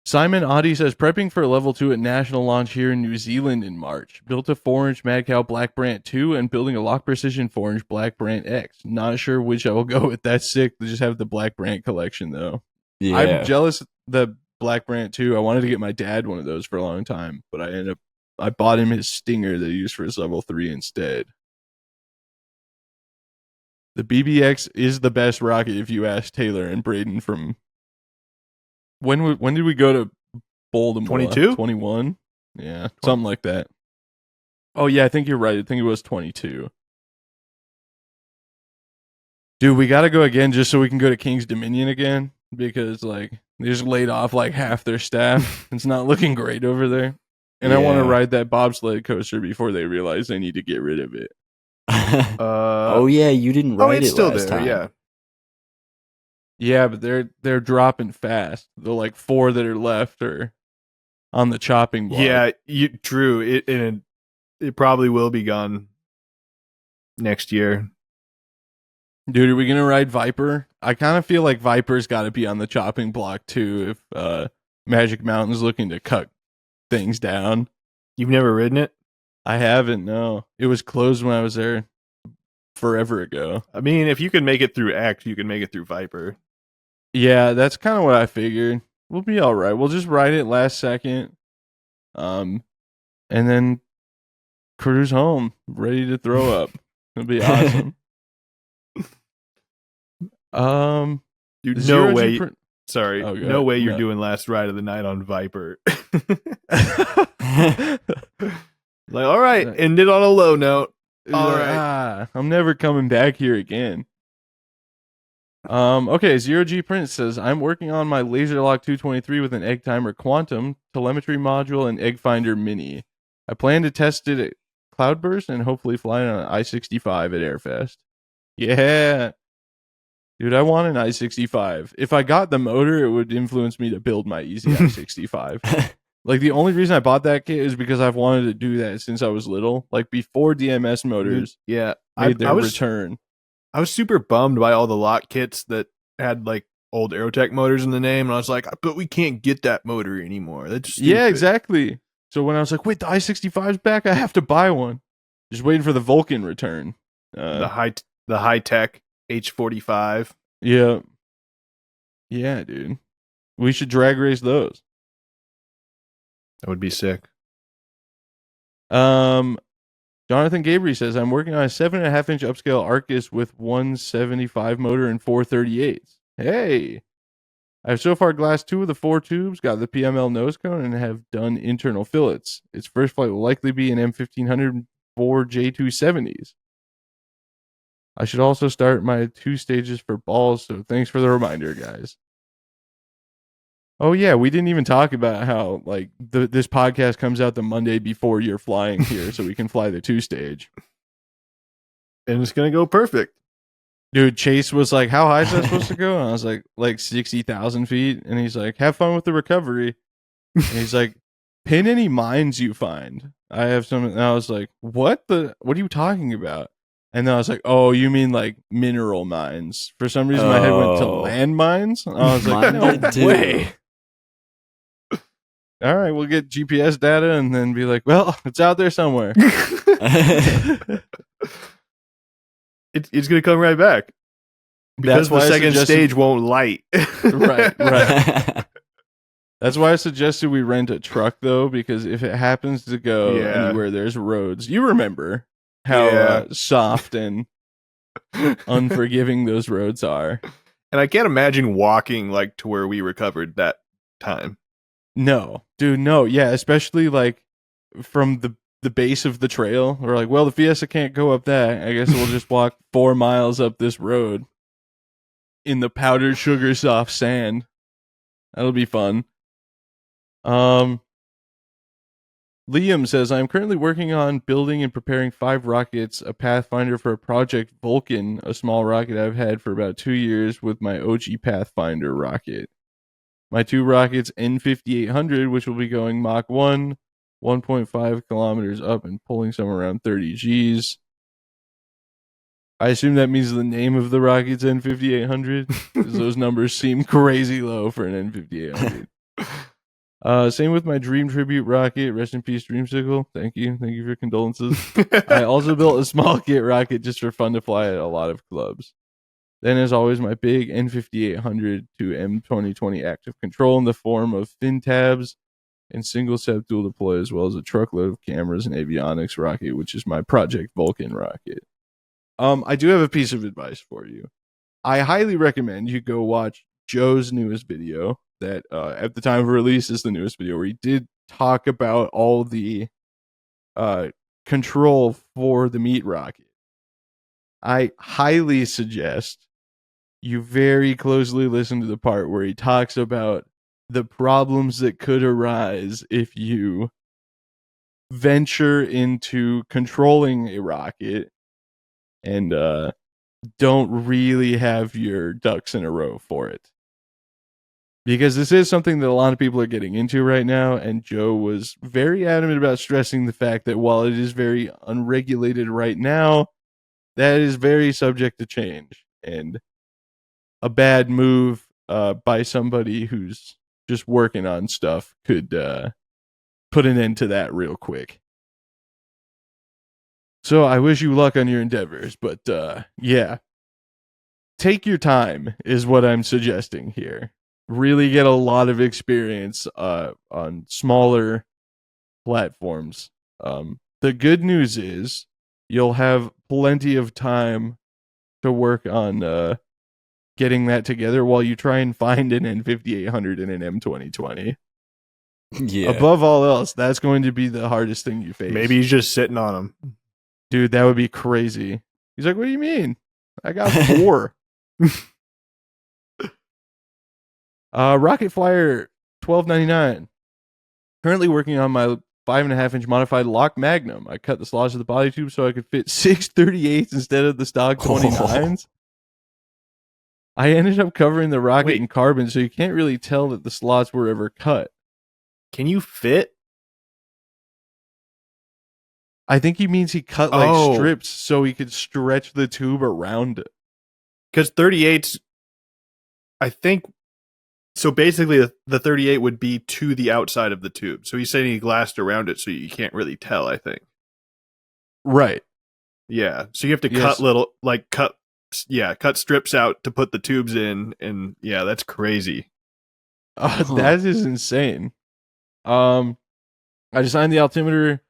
Simon Audi says, prepping for level 2 at national launch here in New Zealand in March. Built a 4-inch Mad Cow Black Brant 2 and building a Lock Precision 4-inch Black Brant X. Not sure which I will go with. That's sick to just have the Black Brant collection, though. Yeah. I'm jealous of the Black Brant 2. I wanted to get my dad one of those for a long time, but I bought him his Stinger that he used for his level 3 instead. The BBX is the best rocket if you ask Taylor and Braden from... When did we go to Baltimore? 22? 21? Yeah, something like that. Oh, yeah, I think you're right. I think it was 22. Dude, we got to go again just so we can go to King's Dominion again, because, like, they just laid off, like, half their staff. It's not looking great over there. And I want to Yeah. ride that bobsled coaster before they realize they need to get rid of it. Oh yeah, you didn't write it's it still last there. time. Yeah. Yeah, but they're dropping fast. The, like, 4 that are left are on the chopping block. Yeah, true. It probably will be gone next year. Dude, are we going to ride Viper? I kind of feel like Viper's got to be on the chopping block, too, if Magic Mountain's looking to cut things down. You've never ridden it? I haven't, no. It was closed when I was there forever ago. I mean, if you can make it through X, you can make it through Viper. Yeah, that's kind of what I figured. We'll be all right. We'll just ride it last second, and then cruise home, ready to throw up. It'll be awesome. Dude, Zero no G way. print- Sorry, Oh, go no ahead. way you're No. doing last ride of the night on Viper. Like, all right, end it on a low note. All right. I'm never coming back here again. Okay, Zero G Print says, I'm working on my Laser Lock 223 with an Egg Timer Quantum, telemetry module, and Egg Finder Mini. I plan to test it at Cloudburst and hopefully fly it on an I-65 at Airfest. Yeah. Dude, I want an I-65. If I got the motor, it would influence me to build my easy I-65. Like, the only reason I bought that kit is because I've wanted to do that since I was little. Like, before DMS motors Yeah, made their I was return. I was super bummed by all the lock kits that had like old Aerotech motors in the name, and I was like, but we can't get that motor anymore. That's stupid. Yeah, exactly. So when I was like, wait, the I-65's back, I have to buy one. Just waiting for the Vulcan return. The high tech H45. Yeah. Yeah, dude. We should drag race those. That would be sick. Jonathan Gabriel says, I'm working on a 7.5-inch upscale Arcus with 175 motor and 438s. Hey! I've so far glassed 2 of the 4 tubes, got the PML nose cone, and have done internal fillets. Its first flight will likely be an M1500 4 J270s. I should also start my 2 stages for balls, so thanks for the reminder, guys. Oh yeah, we didn't even talk about how like this podcast comes out the Monday before you're flying here, so we can fly the 2 stage. And it's gonna go perfect. Dude, Chase was like, "How high is that supposed to go?" And I was like 60,000 feet. And he's like, "Have fun with the recovery." And he's like, "Pin any mines you find." I have some. And I was like, "What are you talking about?" And then I was like, "Oh, you mean like mineral mines?" For some reason, my head went to Oh. land mines. I was like, Mine "No did too. way." All right, we'll get GPS data and then be like, well, it's out there somewhere. It's going to come right back. Because That's why the I second suggested- stage won't light. Right. That's why I suggested we rent a truck, though, because if it happens to go Yeah. anywhere there's roads, you remember how Yeah. soft and unforgiving those roads are. And I can't imagine walking like to where we recovered that time. No, dude, no. Yeah, especially like from the base of the trail. We're like, well, the Fiesta can't go up that. I guess we'll just walk 4 miles up this road in the powdered sugar soft sand. That'll be fun. Liam says, I'm currently working on building and preparing 5 rockets, a Pathfinder for a Project Vulcan, a small rocket I've had for about 2 years with my OG Pathfinder rocket. My 2 rockets, N5800, which will be going Mach 1, 1.5 kilometers up and pulling somewhere around 30 Gs. I assume that means the name of the rocket's N5800, because those numbers seem crazy low for an N5800. Same with my Dream Tribute rocket. Rest in peace, Dreamsicle. Thank you for your condolences. I also built a small kit rocket just for fun to fly at a lot of clubs. Then, as always, my big N5800 to M2020 active control in the form of fin tabs and single set dual deploy, as well as a truckload of cameras and avionics rocket, which is my Project Vulcan rocket. I do have a piece of advice for you. I highly recommend you go watch Joe's newest video that at the time of release is the newest video, where he did talk about all the control for the meat rocket. I highly suggest you very closely listen to the part where he talks about the problems that could arise if you venture into controlling a rocket and don't really have your ducks in a row for it. Because this is something that a lot of people are getting into right now, and Joe was very adamant about stressing the fact that while it is very unregulated right now, that is very subject to change. And a bad move by somebody who's just working on stuff could put an end to that real quick. So I wish you luck on your endeavors, but yeah. Take your time is what I'm suggesting here. Really get a lot of experience on smaller platforms. The good news is you'll have plenty of time to work on getting that together while you try and find an N5800 and an M2020. Yeah. Above all else, that's going to be the hardest thing you face. Maybe he's just sitting on them. Dude, that would be crazy. He's like, what do you mean? I got 4. Rocket Flyer 1299. Currently working on my 5.5-inch modified Lock Magnum. I cut the slots of the body tube so I could fit 638s instead of the stock 29s. I ended up covering the rocket in carbon, so you can't really tell that the slots were ever cut. Can you fit? I think he means he cut strips so he could stretch the tube around it. Because 38s, I think, so basically the 38 would be to the outside of the tube. So he's saying he glassed around it so you can't really tell, I think. Right. Yeah. So you have to cut strips out to put the tubes in. And yeah, that's crazy. That is insane. I designed the altimeter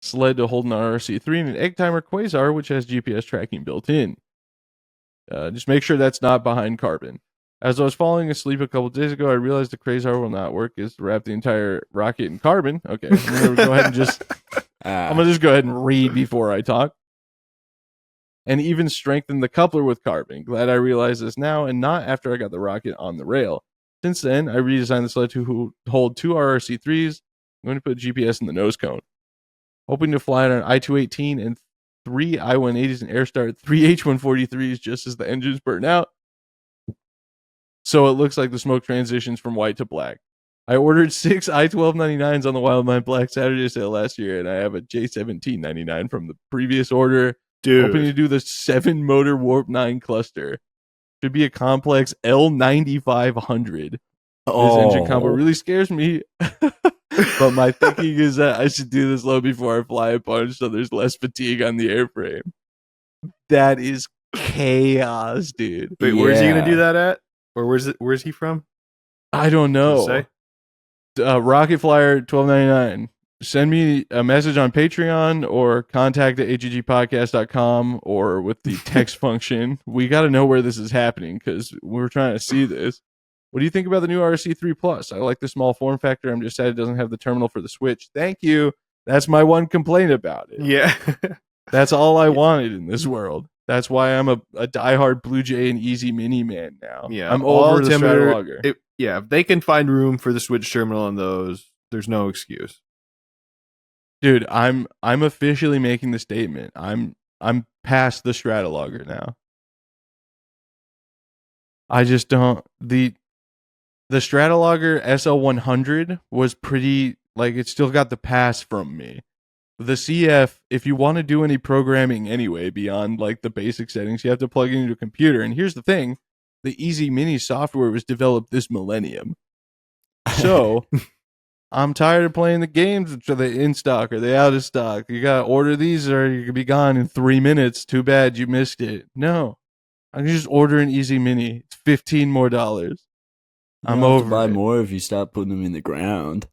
sled to hold an RRC-3 and an egg timer quasar, which has GPS tracking built in. Just make sure that's not behind carbon. As I was falling asleep a couple days ago, I realized the quasar will not work is to wrap the entire rocket in carbon. Okay, I'm gonna go ahead and I'm gonna just go ahead and read before I talk. And even strengthen the coupler with carbon. Glad I realized this now and not after I got the rocket on the rail. Since then, I redesigned the sled to hold 2 RRC-3s. I'm going to put GPS in the nose cone. Hoping to fly it on I-218 and 3 I-180s and air start 3 H-143s just as the engines burn out. So it looks like the smoke transitions from white to black. I ordered 6 I-1299s on the Wildland Black Saturday sale last year, and I have a J1799 from the previous order. Dude. Hoping to do the 7-motor Warp 9 cluster. Should be a complex L9500. This engine combo really scares me. But my thinking is that I should do this low before I fly a bunch so there's less fatigue on the airframe. That is chaos, dude. Wait, where's he gonna do Yeah. that at? Or where's he from? I don't Does know. it say? Rocket Flyer $12.99. Send me a message on Patreon or contact at aggpodcast.com or with the text function. We got to know where this is happening because we're trying to see this. What do you think about the new RC3 Plus? I like the small form factor. I'm just sad it doesn't have the terminal for the Switch. Thank you. That's my one complaint about it. Yeah. That's all I wanted in this world. That's why I'm a diehard Blue Jay and Easy Mini man now. Yeah. I'm all over the altimeter- Stratologger. if they can find room for the Switch terminal on those, there's no excuse. Dude, I'm officially making the statement. I'm past the Stratologger now. I just don't the Stratologger SL100 was pretty like it still got the pass from me. The CF, if you want to do any programming anyway beyond like the basic settings, you have to plug it into a computer. And here's the thing, the Easy Mini software was developed this millennium. So I'm tired of playing the games which are they in stock or they out of stock. You gotta order these or you could be gone in 3 minutes. Too bad you missed it. No. I can just order an Easy Mini. It's $15 more. I'm You'll have over to buy it. more if you stop putting them in the ground.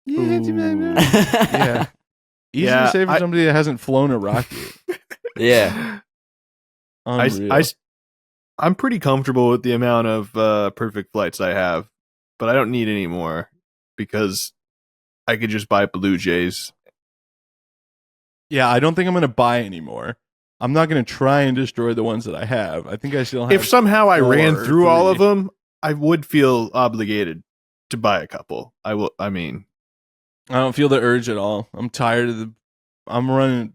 Yeah. Yeah. Easy Yeah, to say for somebody that hasn't flown a rocket. Yeah. Unreal. I'm pretty comfortable with the amount of perfect flights I have, but I don't need any more because I could just buy Blue Jays. Yeah, I don't think I'm going to buy anymore. I'm not going to try and destroy the ones that I have. I think I still have. If somehow I ran 4 or through all of 3. them, I would feel obligated to buy a couple. I don't feel the urge at all. I'm tired of I'm running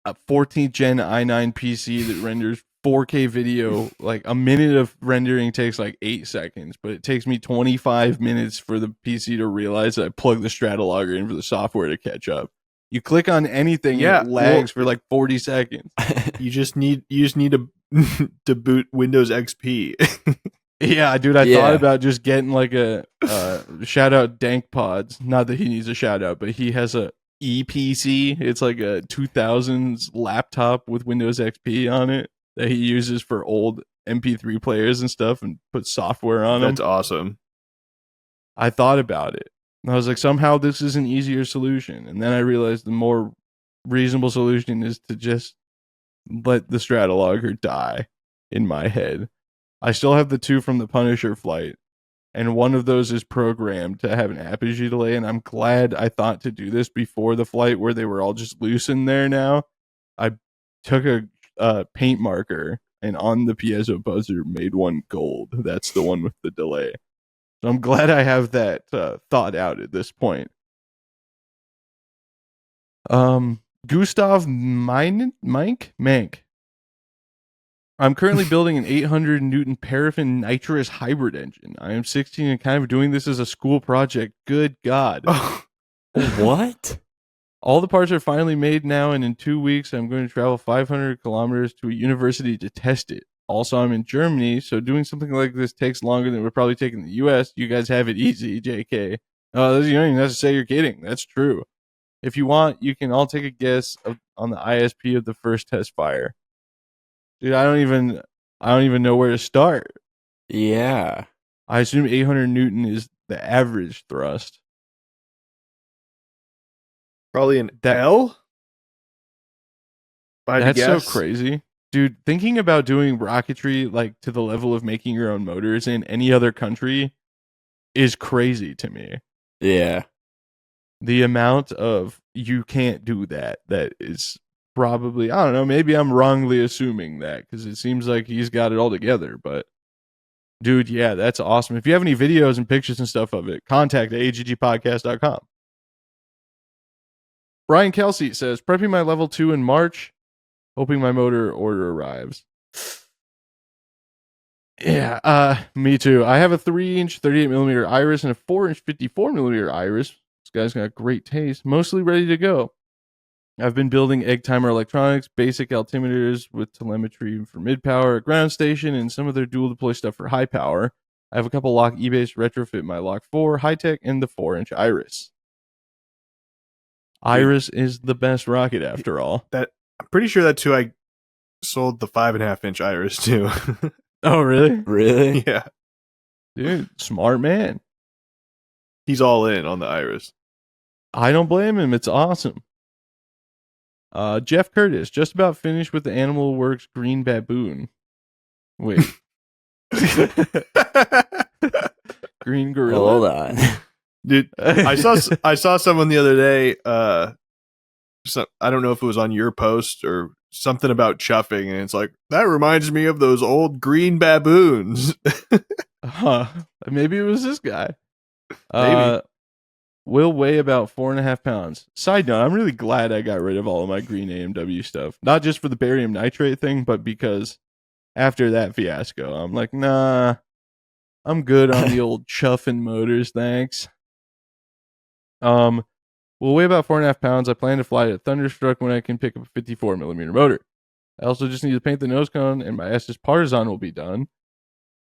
a 14th gen i9 PC that renders 4K video. Like a minute of rendering takes like 8 seconds, but it takes me 25 minutes for the PC to realize that I plugged the Stratologger in for the software to catch up. You click on anything, and it lags for like 40 seconds. You just need to boot Windows XP. Yeah, dude, I thought about just getting like a shout out Dank Pods. Not that he needs a shout out, but he has a EPC. It's like a 2000s laptop with Windows XP on it that he uses for old MP3 players and stuff and puts software on them. That's awesome. I thought about it. And I was like, somehow this is an easier solution. And then I realized the more reasonable solution is to just let the Stratologger die in my head. I still have the 2 from the Punisher flight, and one of those is programmed to have an apogee delay, and I'm glad I thought to do this before the flight where they were all just loose in there now. I took a paint marker, and on the piezo buzzer made one gold. That's the one with the delay. So I'm glad I have that thought out at this point. Gustav Mank. I'm currently building an 800 Newton paraffin nitrous hybrid engine. I am 16 and kind of doing this as a school project. Good God. What? All the parts are finally made now, and in 2 weeks, I'm going to travel 500 kilometers to a university to test it. Also, I'm in Germany, so doing something like this takes longer than it would probably take in the US. You guys have it easy, JK. You don't even have to say you're kidding. That's true. If you want, you can all take a guess on the ISP of the first test fire. Dude, I don't even know where to start. Yeah. I assume 800 Newton is the average thrust. Probably an L? That's so crazy. Dude, thinking about doing rocketry like to the level of making your own motors in any other country is crazy to me. Yeah. The amount of you can't do that is probably, I don't know, maybe I'm wrongly assuming that because it seems like he's got it all together. But dude, yeah, that's awesome. If you have any videos and pictures and stuff of it, contact aggpodcast.com. Brian Kelsey says, prepping my level 2 in March, hoping my motor order arrives. Yeah, me too. I have a 3-inch 38mm Iris and a 4-inch 54mm Iris. This guy's got great taste. Mostly ready to go. I've been building egg timer electronics, basic altimeters with telemetry for mid power, a ground station, and some of their dual deploy stuff for high power. I have a couple Lock eBays retrofit my Lock 4 high tech and the 4-inch Iris. Iris is the best rocket after all. I'm pretty sure that's who I sold the 5.5-inch Iris to. Oh, really? Really? Yeah. Dude, smart man. He's all in on the Iris. I don't blame him. It's awesome. Jeff Curtis, just about finished with the Animal Works Green Baboon. Wait. Green Gorilla? Hold on. Dude, I saw someone the other day, I don't know if it was on your post or something about chuffing, and it's like, that reminds me of those old green baboons. Maybe it was this guy. Maybe. Will weigh about 4.5 pounds. Side note, I'm really glad I got rid of all of my green AMW stuff. Not just for the barium nitrate thing, but because after that fiasco, I'm like, nah, I'm good on the old chuffing motors, thanks. Will weigh about 4.5 pounds. I plan to fly at Thunderstruck when I can pick up a 54mm motor. I also just need to paint the nose cone, and my Estes Partisan will be done.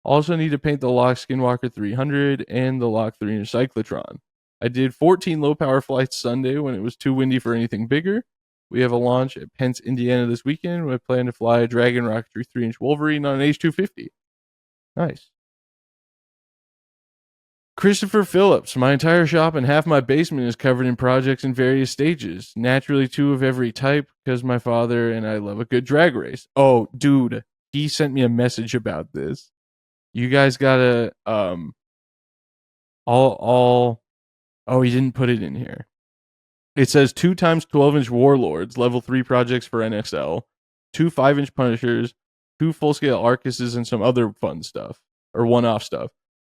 Also need to paint the Lock Skinwalker 300 and the Lock 3-inch Cyclotron. I did 14 low-power flights Sunday when it was too windy for anything bigger. We have a launch at Pence, Indiana this weekend. We plan to fly a Dragon Rocketry 3-inch Wolverine on an H250. Nice. Christopher Phillips. My entire shop and half my basement is covered in projects in various stages. Naturally, 2 of every type because my father and I love a good drag race. Oh, dude. He sent me a message about this. You guys gotta, Oh, he didn't put it in here. It says 2 times 12-inch Warlords, level 3 projects for NXL, 2 5-inch Punishers, 2 full-scale Arcuses, and some other fun stuff, or one-off stuff.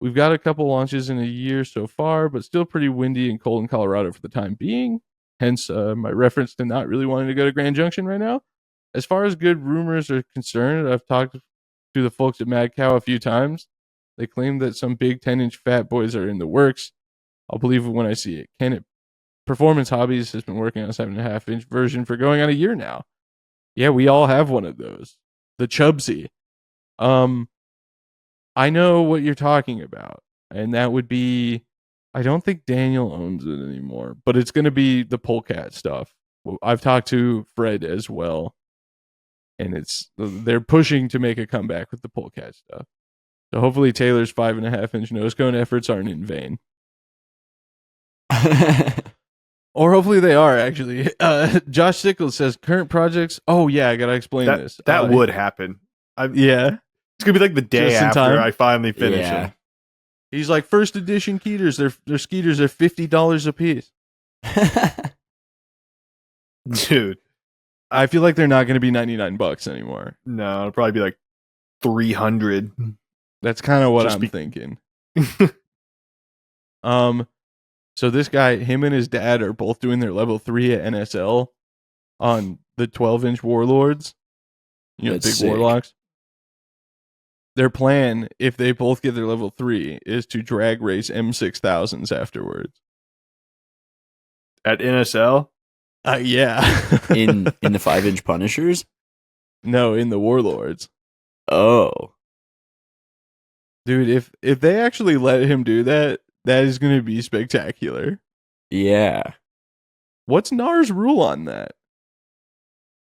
We've got a couple launches in a year so far, but still pretty windy and cold in Colorado for the time being. Hence, my reference to not really wanting to go to Grand Junction right now. As far as good rumors are concerned, I've talked to the folks at Mad Cow a few times. They claim that some big 10-inch fat boys are in the works. I'll believe it when I see it. Can it? Performance Hobbies has been working on a 7.5-inch version for going on a year now. Yeah, we all have one of those. The Chubsy. I know what you're talking about. And that would be, I don't think Daniel owns it anymore, but it's going to be the Polecat stuff. I've talked to Fred as well. And they're pushing to make a comeback with the Polecat stuff. So hopefully Taylor's 5.5-inch nose cone efforts aren't in vain. Or hopefully they are, actually. Josh Sickles says, current projects. Oh, yeah, I got to explain this. That would happen. Yeah. It's going to be like the day after I finally finish them. He's like, first edition Keeters, their Skeeters are $50 a piece. Dude. I feel like they're not going to be $99 anymore. No, it'll probably be like $300. That's kind of what I'm thinking. So this guy, him and his dad are both doing their level 3 at NSL on the 12-inch Warlords. You know, That's big sick. Warlocks. Their plan, if they both get their level 3, is to drag race M6000s afterwards. At NSL? Yeah. in the 5-inch Punishers? No, in the Warlords. Oh. Dude, if they actually let him do that, that is going to be spectacular. Yeah. What's NAR's rule on that?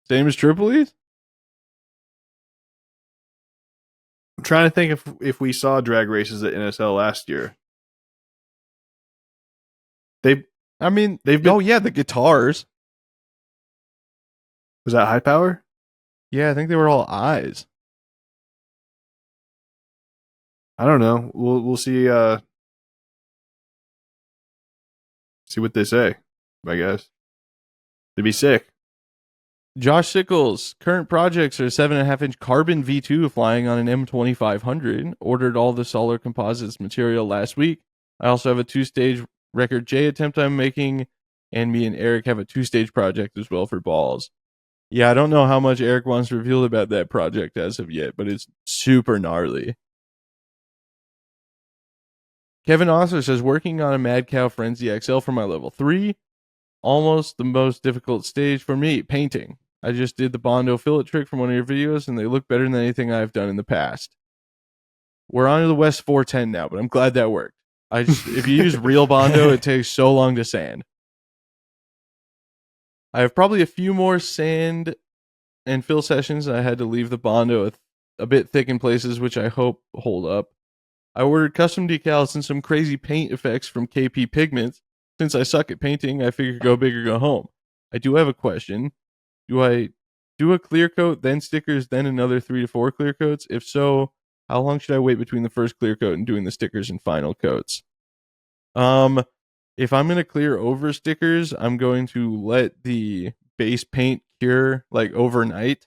Same as Tripoli's? I'm trying to think if we saw drag races at NSL last year. They've been. Oh yeah, the guitars. Was that high power? Yeah, I think they were all eyes. I don't know. We'll see. See what they say. I guess they'd be sick. Josh Sickles, current projects are 7.5-inch carbon V2 flying on an M2500. Ordered all the Solar Composites material last week. I also have a 2-stage Record J attempt I'm making, and me and Eric have a 2-stage project as well for balls. Yeah, I don't know how much Eric wants revealed about that project as of yet, but it's super gnarly. Kevin Osler says, working on a Mad Cow Frenzy XL for my level 3. Almost the most difficult stage for me, painting. I just did the Bondo fillet trick from one of your videos, and they look better than anything I've done in the past. We're on to the West 410 now, but I'm glad that worked. If you use real Bondo, it takes so long to sand. I have probably a few more sand and fill sessions. I had to leave the Bondo a bit thick in places, which I hope hold up. I ordered custom decals and some crazy paint effects from KP Pigments. Since I suck at painting, I figured go big or go home. I do have a question. Do I do a clear coat, then stickers, then another 3 to 4 clear coats? If so, how long should I wait between the first clear coat and doing the stickers and final coats? If I'm going to clear over stickers, I'm going to let the base paint cure like overnight.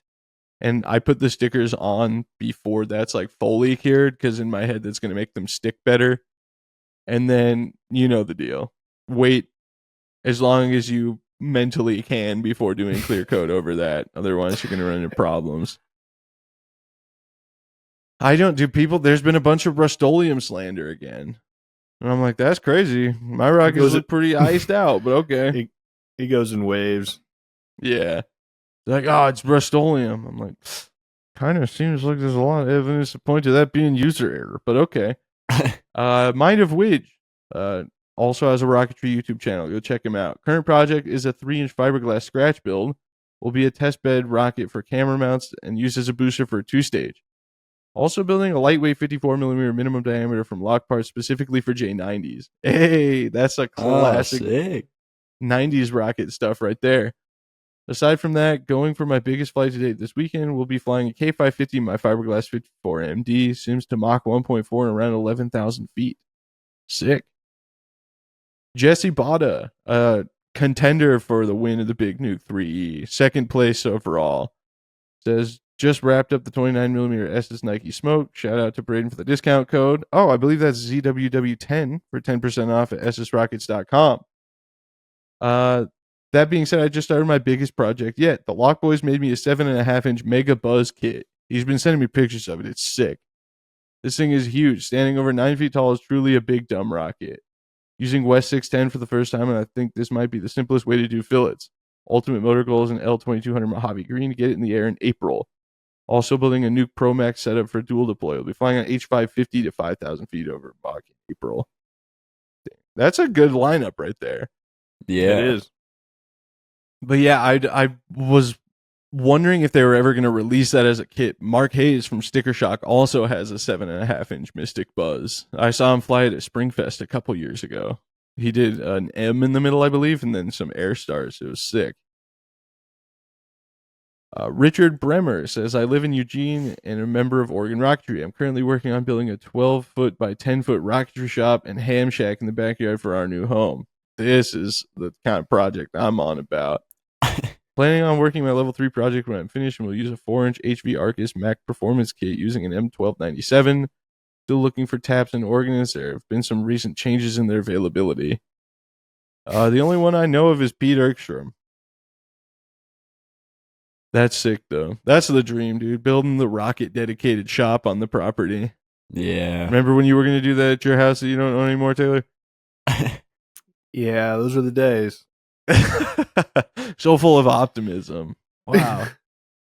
And I put the stickers on before that's like fully cured, because in my head that's going to make them stick better. And then you know the deal. Wait as long as you mentally can before doing clear coat over that. Otherwise, you're going to run into problems. I don't do people. There's been a bunch of Rust-Oleum slander again. And I'm like, that's crazy. My rockets look pretty iced out, but okay. He goes in waves. Yeah. They're like, oh, it's Rust-Oleum. I'm like, kind of seems like there's a lot of evidence to point to that being user error, but okay. Mind of Widge also has a Rocketry YouTube channel. Go check him out. Current project is a 3-inch fiberglass scratch build. Will be a test bed rocket for camera mounts and used as a booster for a 2-stage. Also building a lightweight 54mm minimum diameter from lock parts specifically for J90s. Hey, that's a classic 90s rocket stuff right there. Aside from that, going for my biggest flight to date this weekend, we'll be flying a K550 in my fiberglass 54MD, sims to Mach 1.4 and around 11,000 feet. Sick. Jesse Bada, contender for the win of the Big Nuke 3E, second place overall, says, just wrapped up the 29mm Estes Nike Smoke. Shout out to Braden for the discount code. Oh, I believe that's ZWW10 for 10% off at SSRockets.com. That being said, I just started my biggest project yet. The Lock Boys made me a 7.5-inch Mega Buzz kit. He's been sending me pictures of it. It's sick. This thing is huge. Standing over 9 feet tall is truly a big dumb rocket. Using West 610 for the first time, and I think this might be the simplest way to do fillets. Ultimate motor goal is an L2200 Mojave Green to get it in the air in April. Also building a Nuke Pro Max setup for dual deploy. We'll be flying on H550 to 5,000 feet over Mach in April. That's a good lineup right there. Yeah. It is. But yeah, I was wondering if they were ever going to release that as a kit. Mark Hayes from Sticker Shock also has a 7.5-inch Mystic Buzz. I saw him fly it at Springfest a couple years ago. He did an M in the middle, I believe, and then some air stars. It was sick. Richard Bremer says, I live in Eugene and a member of Oregon Rocketry. I'm currently working on building a 12-foot by 10-foot rocketry shop and ham shack in the backyard for our new home. This is the kind of project I'm on about. Planning on working my level 3 project when I'm finished, and we'll use a 4-inch HV Arcus Mac Performance Kit using an M1297. Still looking for taps and organists. There have been some recent changes in their availability. The only one I know of is Pete Erkstrom. That's sick, though. That's the dream, dude. Building the rocket dedicated shop on the property. Yeah. Remember when you were going to do that at your house that you don't own anymore, Taylor? Yeah, those are the days. So full of optimism. Wow.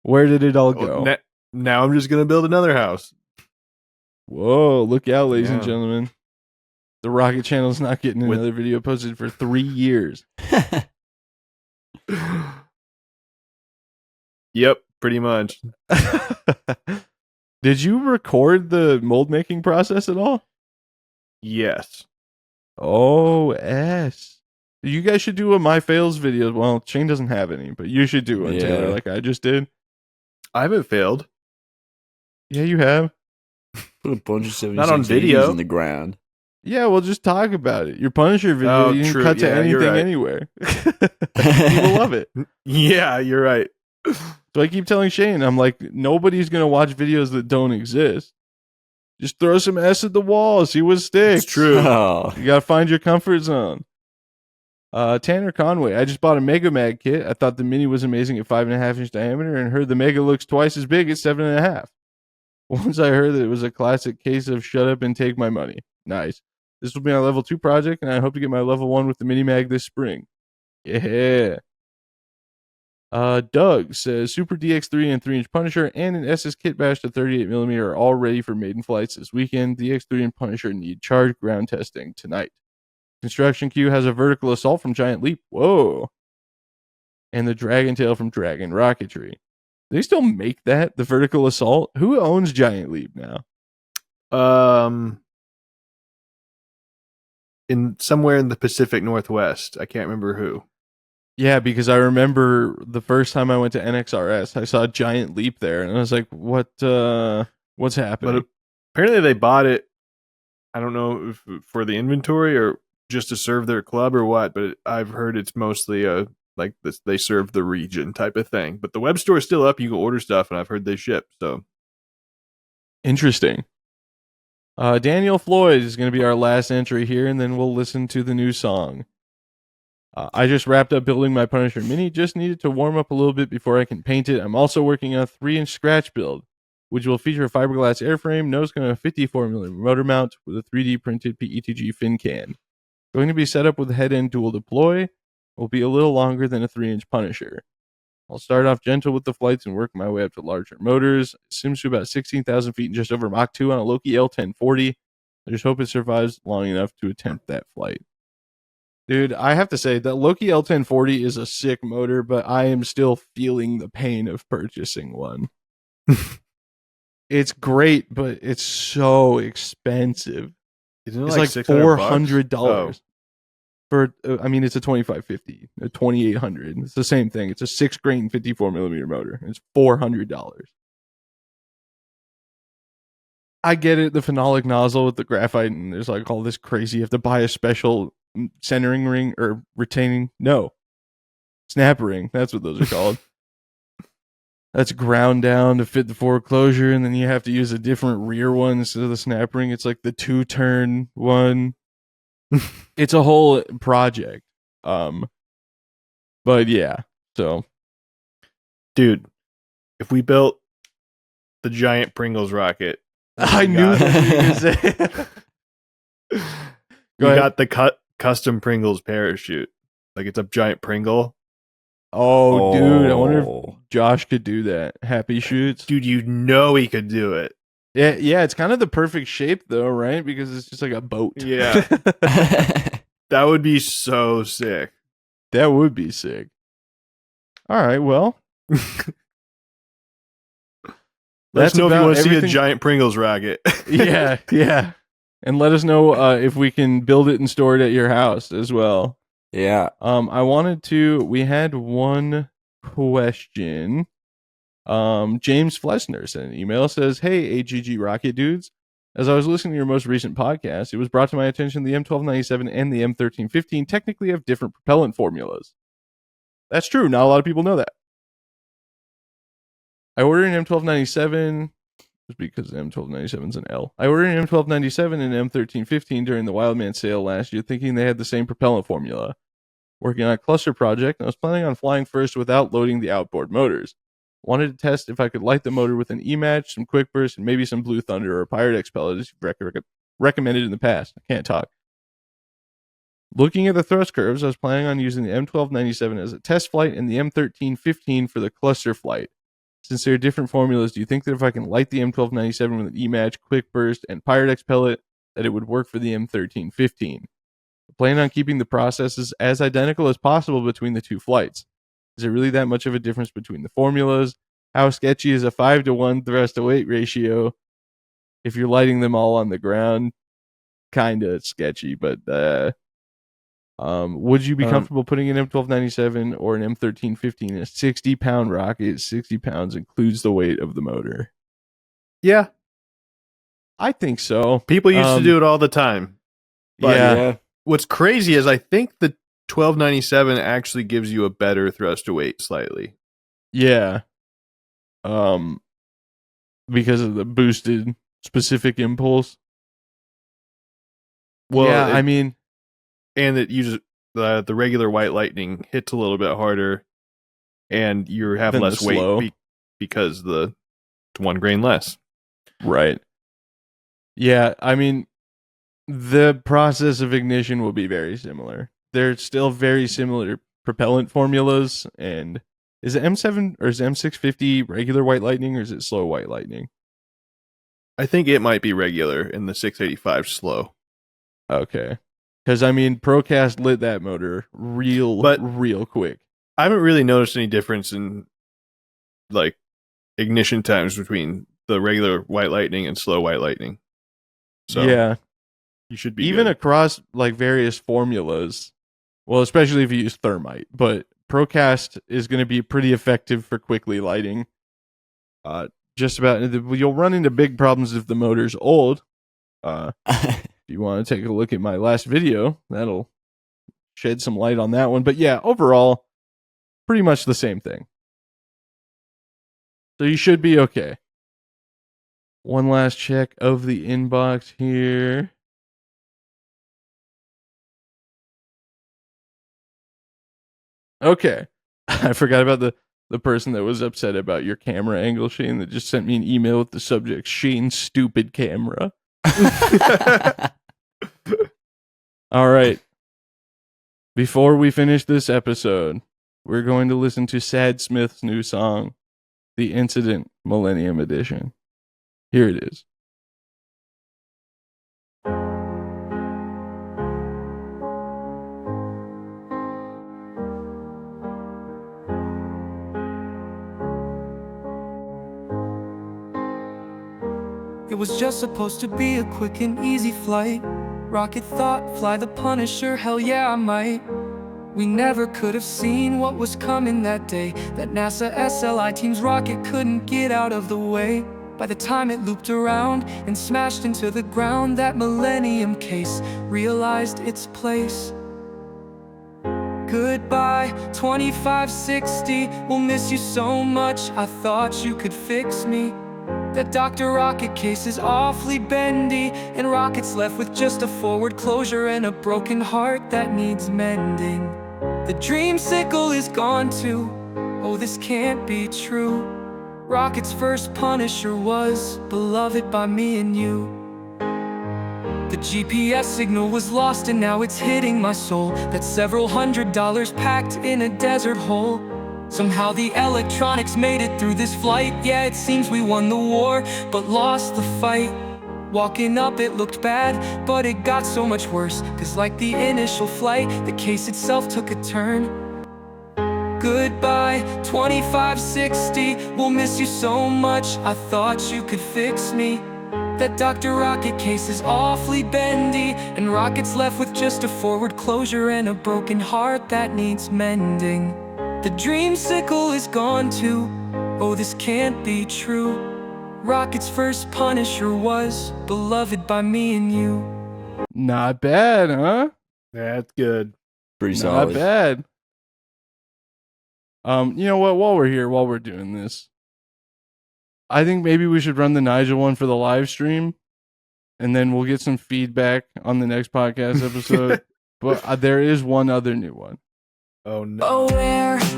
Where did it all go? Now I'm just going to build another house. Whoa, look out, ladies and gentlemen. The Rocket Channel's not getting another video posted for 3 years. Yep, pretty much. Did you record the mold making process at all? Yes. Oh, S. You guys should do a My Fails video. Well, Shane doesn't have any, but you should do one, Taylor, like I just did. I haven't failed. Yeah, you have. Put a bunch of 76 Not on video in the ground. Yeah, well, just talk about it. Your Punisher video, you can cut to anything anywhere. People love it. Yeah, you're right. So I keep telling Shane, I'm like, nobody's going to watch videos that don't exist. Just throw some S at the wall, see what sticks. It's true. Oh. You got to find your comfort zone. Tanner Conway, I just bought a Mega Mag kit. I thought the Mini was amazing at 5.5-inch diameter and heard the Mega looks twice as big at 7.5. Once I heard that it was a classic case of shut up and take my money. Nice. This will be my level 2 project, and I hope to get my level 1 with the Mini Mag this spring. Yeah. Doug says Super DX3 and 3-inch Punisher and an SS Kit Bash to 38mm are all ready for maiden flights this weekend. DX3 and Punisher need charged ground testing tonight. Construction Q has a vertical assault from Giant Leap. Whoa. And the Dragon Tail from Dragon Rocketry. They still make that, the vertical assault? Who owns Giant Leap now? In somewhere in the Pacific Northwest. I can't remember who. Yeah, because I remember the first time I went to NXRS, I saw Giant Leap there, and I was like, what's happening? But apparently they bought it, I don't know if for the inventory or just to serve their club or what, but I've heard it's mostly like this, they serve the region type of thing. But the web store is still up. You can order stuff, and I've heard they ship. So interesting. Daniel Floyd is going to be our last entry here, and then we'll listen to the new song. I just wrapped up building my Punisher Mini. Just needed to warm up a little bit before I can paint it. I'm also working on a 3-inch scratch build, which will feature a fiberglass airframe, nose cone, a 54mm motor mount with a 3D printed PETG fin can. Going to be set up with head end dual deploy. Will be a little longer than a 3-inch Punisher. I'll start off gentle with the flights and work my way up to larger motors. It sims to about 16,000 feet and just over Mach 2 on a Loki L1040. I just hope it survives long enough to attempt that flight. Dude, I have to say that Loki L1040 is a sick motor, but I am still feeling the pain of purchasing one. It's great, but it's so expensive. isn't it It's like $400 Oh. for. I mean, it's a 2550, a 2800. It's the same thing. It's a 6-grain 54mm motor. It's $400. I get it. The phenolic nozzle with the graphite, and there's like all this crazy. You have to buy a special centering ring or retaining. No, snap ring. That's what those are called. That's ground down to fit the forward closure, and then you have to use a different rear one instead of the snap ring. It's like the 2-turn one. It's a whole project. But yeah, so Dude, if we built the giant Pringles rocket, I knew that you were gonna say. you got the custom Pringles parachute. Like it's a giant Pringle. Oh, dude, I wonder if Josh could do that. Happy shoots. Dude, you know he could do it. Yeah, it's kind of the perfect shape though, right? Because it's just like a boat. Yeah. That would be so sick. That would be sick. All right, well. Let us know if you about want to see a everything- giant Pringles rocket. Yeah. And let us know if we can build it and store it at your house as well. Yeah. We had one question. James Flesner sent an email, says, "Hey, AGG Rocket Dudes. As I was listening to your most recent podcast, it was brought to my attention the M1297 and the M1315 technically have different propellant formulas. That's true. Not a lot of people know that. I ordered an M1297 just because the M1297 is an L. I ordered an M1297 and an M1315 during the Wildman sale last year, thinking they had the same propellant formula. Working on a cluster project, and I was planning on flying first without loading the outboard motors. Wanted to test if I could light the motor with an E-Match, some Quick Burst, and maybe some Blue Thunder or a Pirate X pellet as you've recommended in the past. I can't talk. Looking at the thrust curves, I was planning on using the M1297 as a test flight and the M1315 for the cluster flight. Since there are different formulas, do you think that if I can light the M1297 with an E-Match, Quick Burst, and Pirate X pellet, that it would work for the M1315? I plan on keeping the processes as identical as possible between the two flights. Is there really that much of a difference between the formulas? How sketchy is a 5-to-1 thrust to weight ratio if you're lighting them all on the ground? Kind of sketchy, but would you be comfortable putting an M1297 or an M1315 in a 60-pound rocket? 60 pounds includes the weight of the motor. Yeah. I think so. People used to do it all the time. But Yeah. what's crazy is I think the 1297 actually gives you a better thrust to weight slightly. Yeah. Because of the boosted specific impulse. Well, yeah, I mean, and it uses the regular white lightning hits a little bit harder, and you have Than the less weight slow. because it's 1 grain less. right. Yeah, I mean, the process of ignition will be very similar. They're still very similar propellant formulas, and Is it M7 or is it M650 regular white lightning or is it slow white lightning? I think it might be regular in the 685 slow. Okay. Because, I mean, Procast lit that motor real quick. I haven't really noticed any difference in like ignition times between the regular white lightning and slow white lightning. So yeah. you should be Even good. across like various formulas. Well, especially if you use thermite, but Procast is going to be pretty effective for quickly lighting. Just about, you'll run into big problems if the motor's old. If you want to take a look at my last video, that'll shed some light on that one. But yeah, overall, pretty much the same thing. So you should be okay. One last check of the inbox here. Okay. I forgot about the person that was upset about your camera angle, Shane, that just sent me an email with the subject, Shane's stupid camera. All right. Before we finish this episode, we're going to listen to Sad Smith's new song, The Incident Millennium Edition. Here it is. It was just supposed to be a quick and easy flight. Rocket thought, fly the Punisher, hell yeah I might. We never could have seen what was coming that day. That NASA SLI team's rocket couldn't get out of the way. By the time it looped around and smashed into the ground, that Millennium case realized its place. Goodbye, 2560, we'll miss you so much. I thought you could fix me. That Dr. Rocket case is awfully bendy, and Rocket's left with just a forward closure and a broken heart that needs mending. The dreamsicle is gone too, oh this can't be true. Rocket's first Punisher was beloved by me and you. The GPS signal was lost and now it's hitting my soul. That's several $100 packed in a desert hole. Somehow the electronics made it through this flight. Yeah, it seems we won the war, but lost the fight. Walking up it looked bad, but it got so much worse. Cause like the initial flight, the case itself took a turn. Goodbye, 2560, we'll miss you so much. I thought you could fix me. That Dr. Rocket case is awfully bendy, and Rocket's left with just a forward closure and a broken heart that needs mending. The dreamsicle is gone too, oh this can't be true. Rocket's first Punisher was beloved by me and you. Not bad, huh? That's good. Pretty Not solid. bad. You know what? While we're doing this, I think maybe we should run the Nigel one for the live stream, and then we'll get some feedback on the next podcast episode. But there is one other new one. Oh no.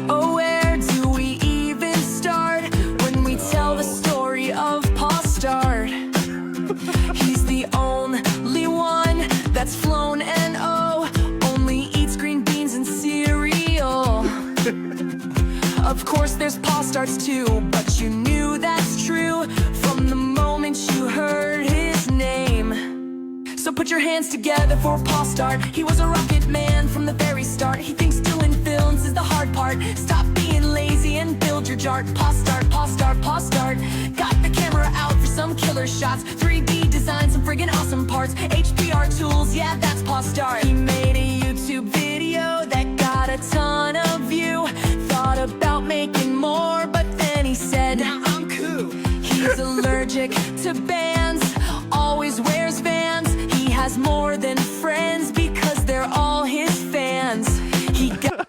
Oh where do we even start when we tell the story of Postard? He's the only one that's flown and only eats green beans and cereal. Of course there's Postards too, but you knew that's true from the moment you heard his name. So put your hands together for Postard. He was a rocket man from the very start. He thinks doing films is the hard part. Stop being lazy and build your chart. Postard, Postard, Postard. Got the camera out for some killer shots. 3D design, some friggin' awesome parts. HPR tools, yeah, that's Postard. He made a YouTube video that got a ton of view. Thought about making more, but then he said, nah, I'm cool. He's allergic to bands, always wears Vans. He has more than friends because they're all his fans. He got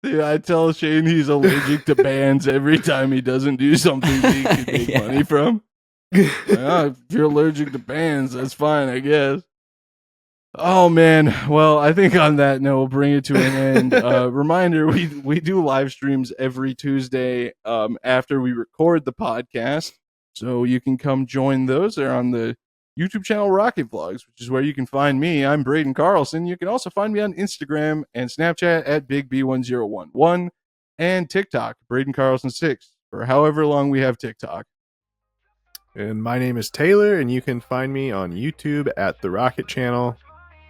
Dude, I tell Shane he's allergic to bands every time he doesn't do something that he can make money from. Well, if you're allergic to bands, that's fine, I guess. Oh man, well, I think on that note, we'll bring it to an end. Reminder: we do live streams every Tuesday after we record the podcast, so you can come join those. They're on the YouTube channel Rocket Vlogs, which is where you can find me. I'm Braden Carlson. You can also find me on Instagram and Snapchat at BigB1011. and TikTok, Braden Carlson 6, for however long we have TikTok. And my name is Taylor, and you can find me on YouTube at the Rocket Channel.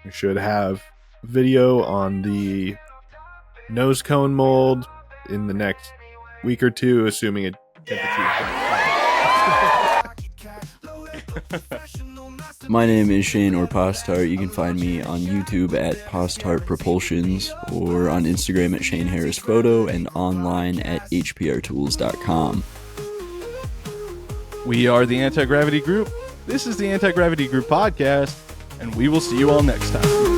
We should have video on the nose cone mold in the next week or two, assuming it My name is Shane or Postart. You can find me on YouTube at Postart Propulsions or on Instagram at Shane Harris Photo and online at hprtools.com. We are the Anti-Gravity Group. This is the Anti-Gravity Group podcast, and we will see you all next time.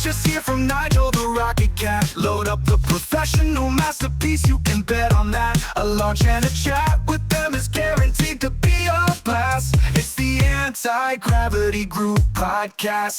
Just hear from Nigel the Rocket Cat. Load up the professional masterpiece, you can bet on that. A launch and a chat with them is guaranteed to be a blast. It's the Anti-Gravity Group podcast.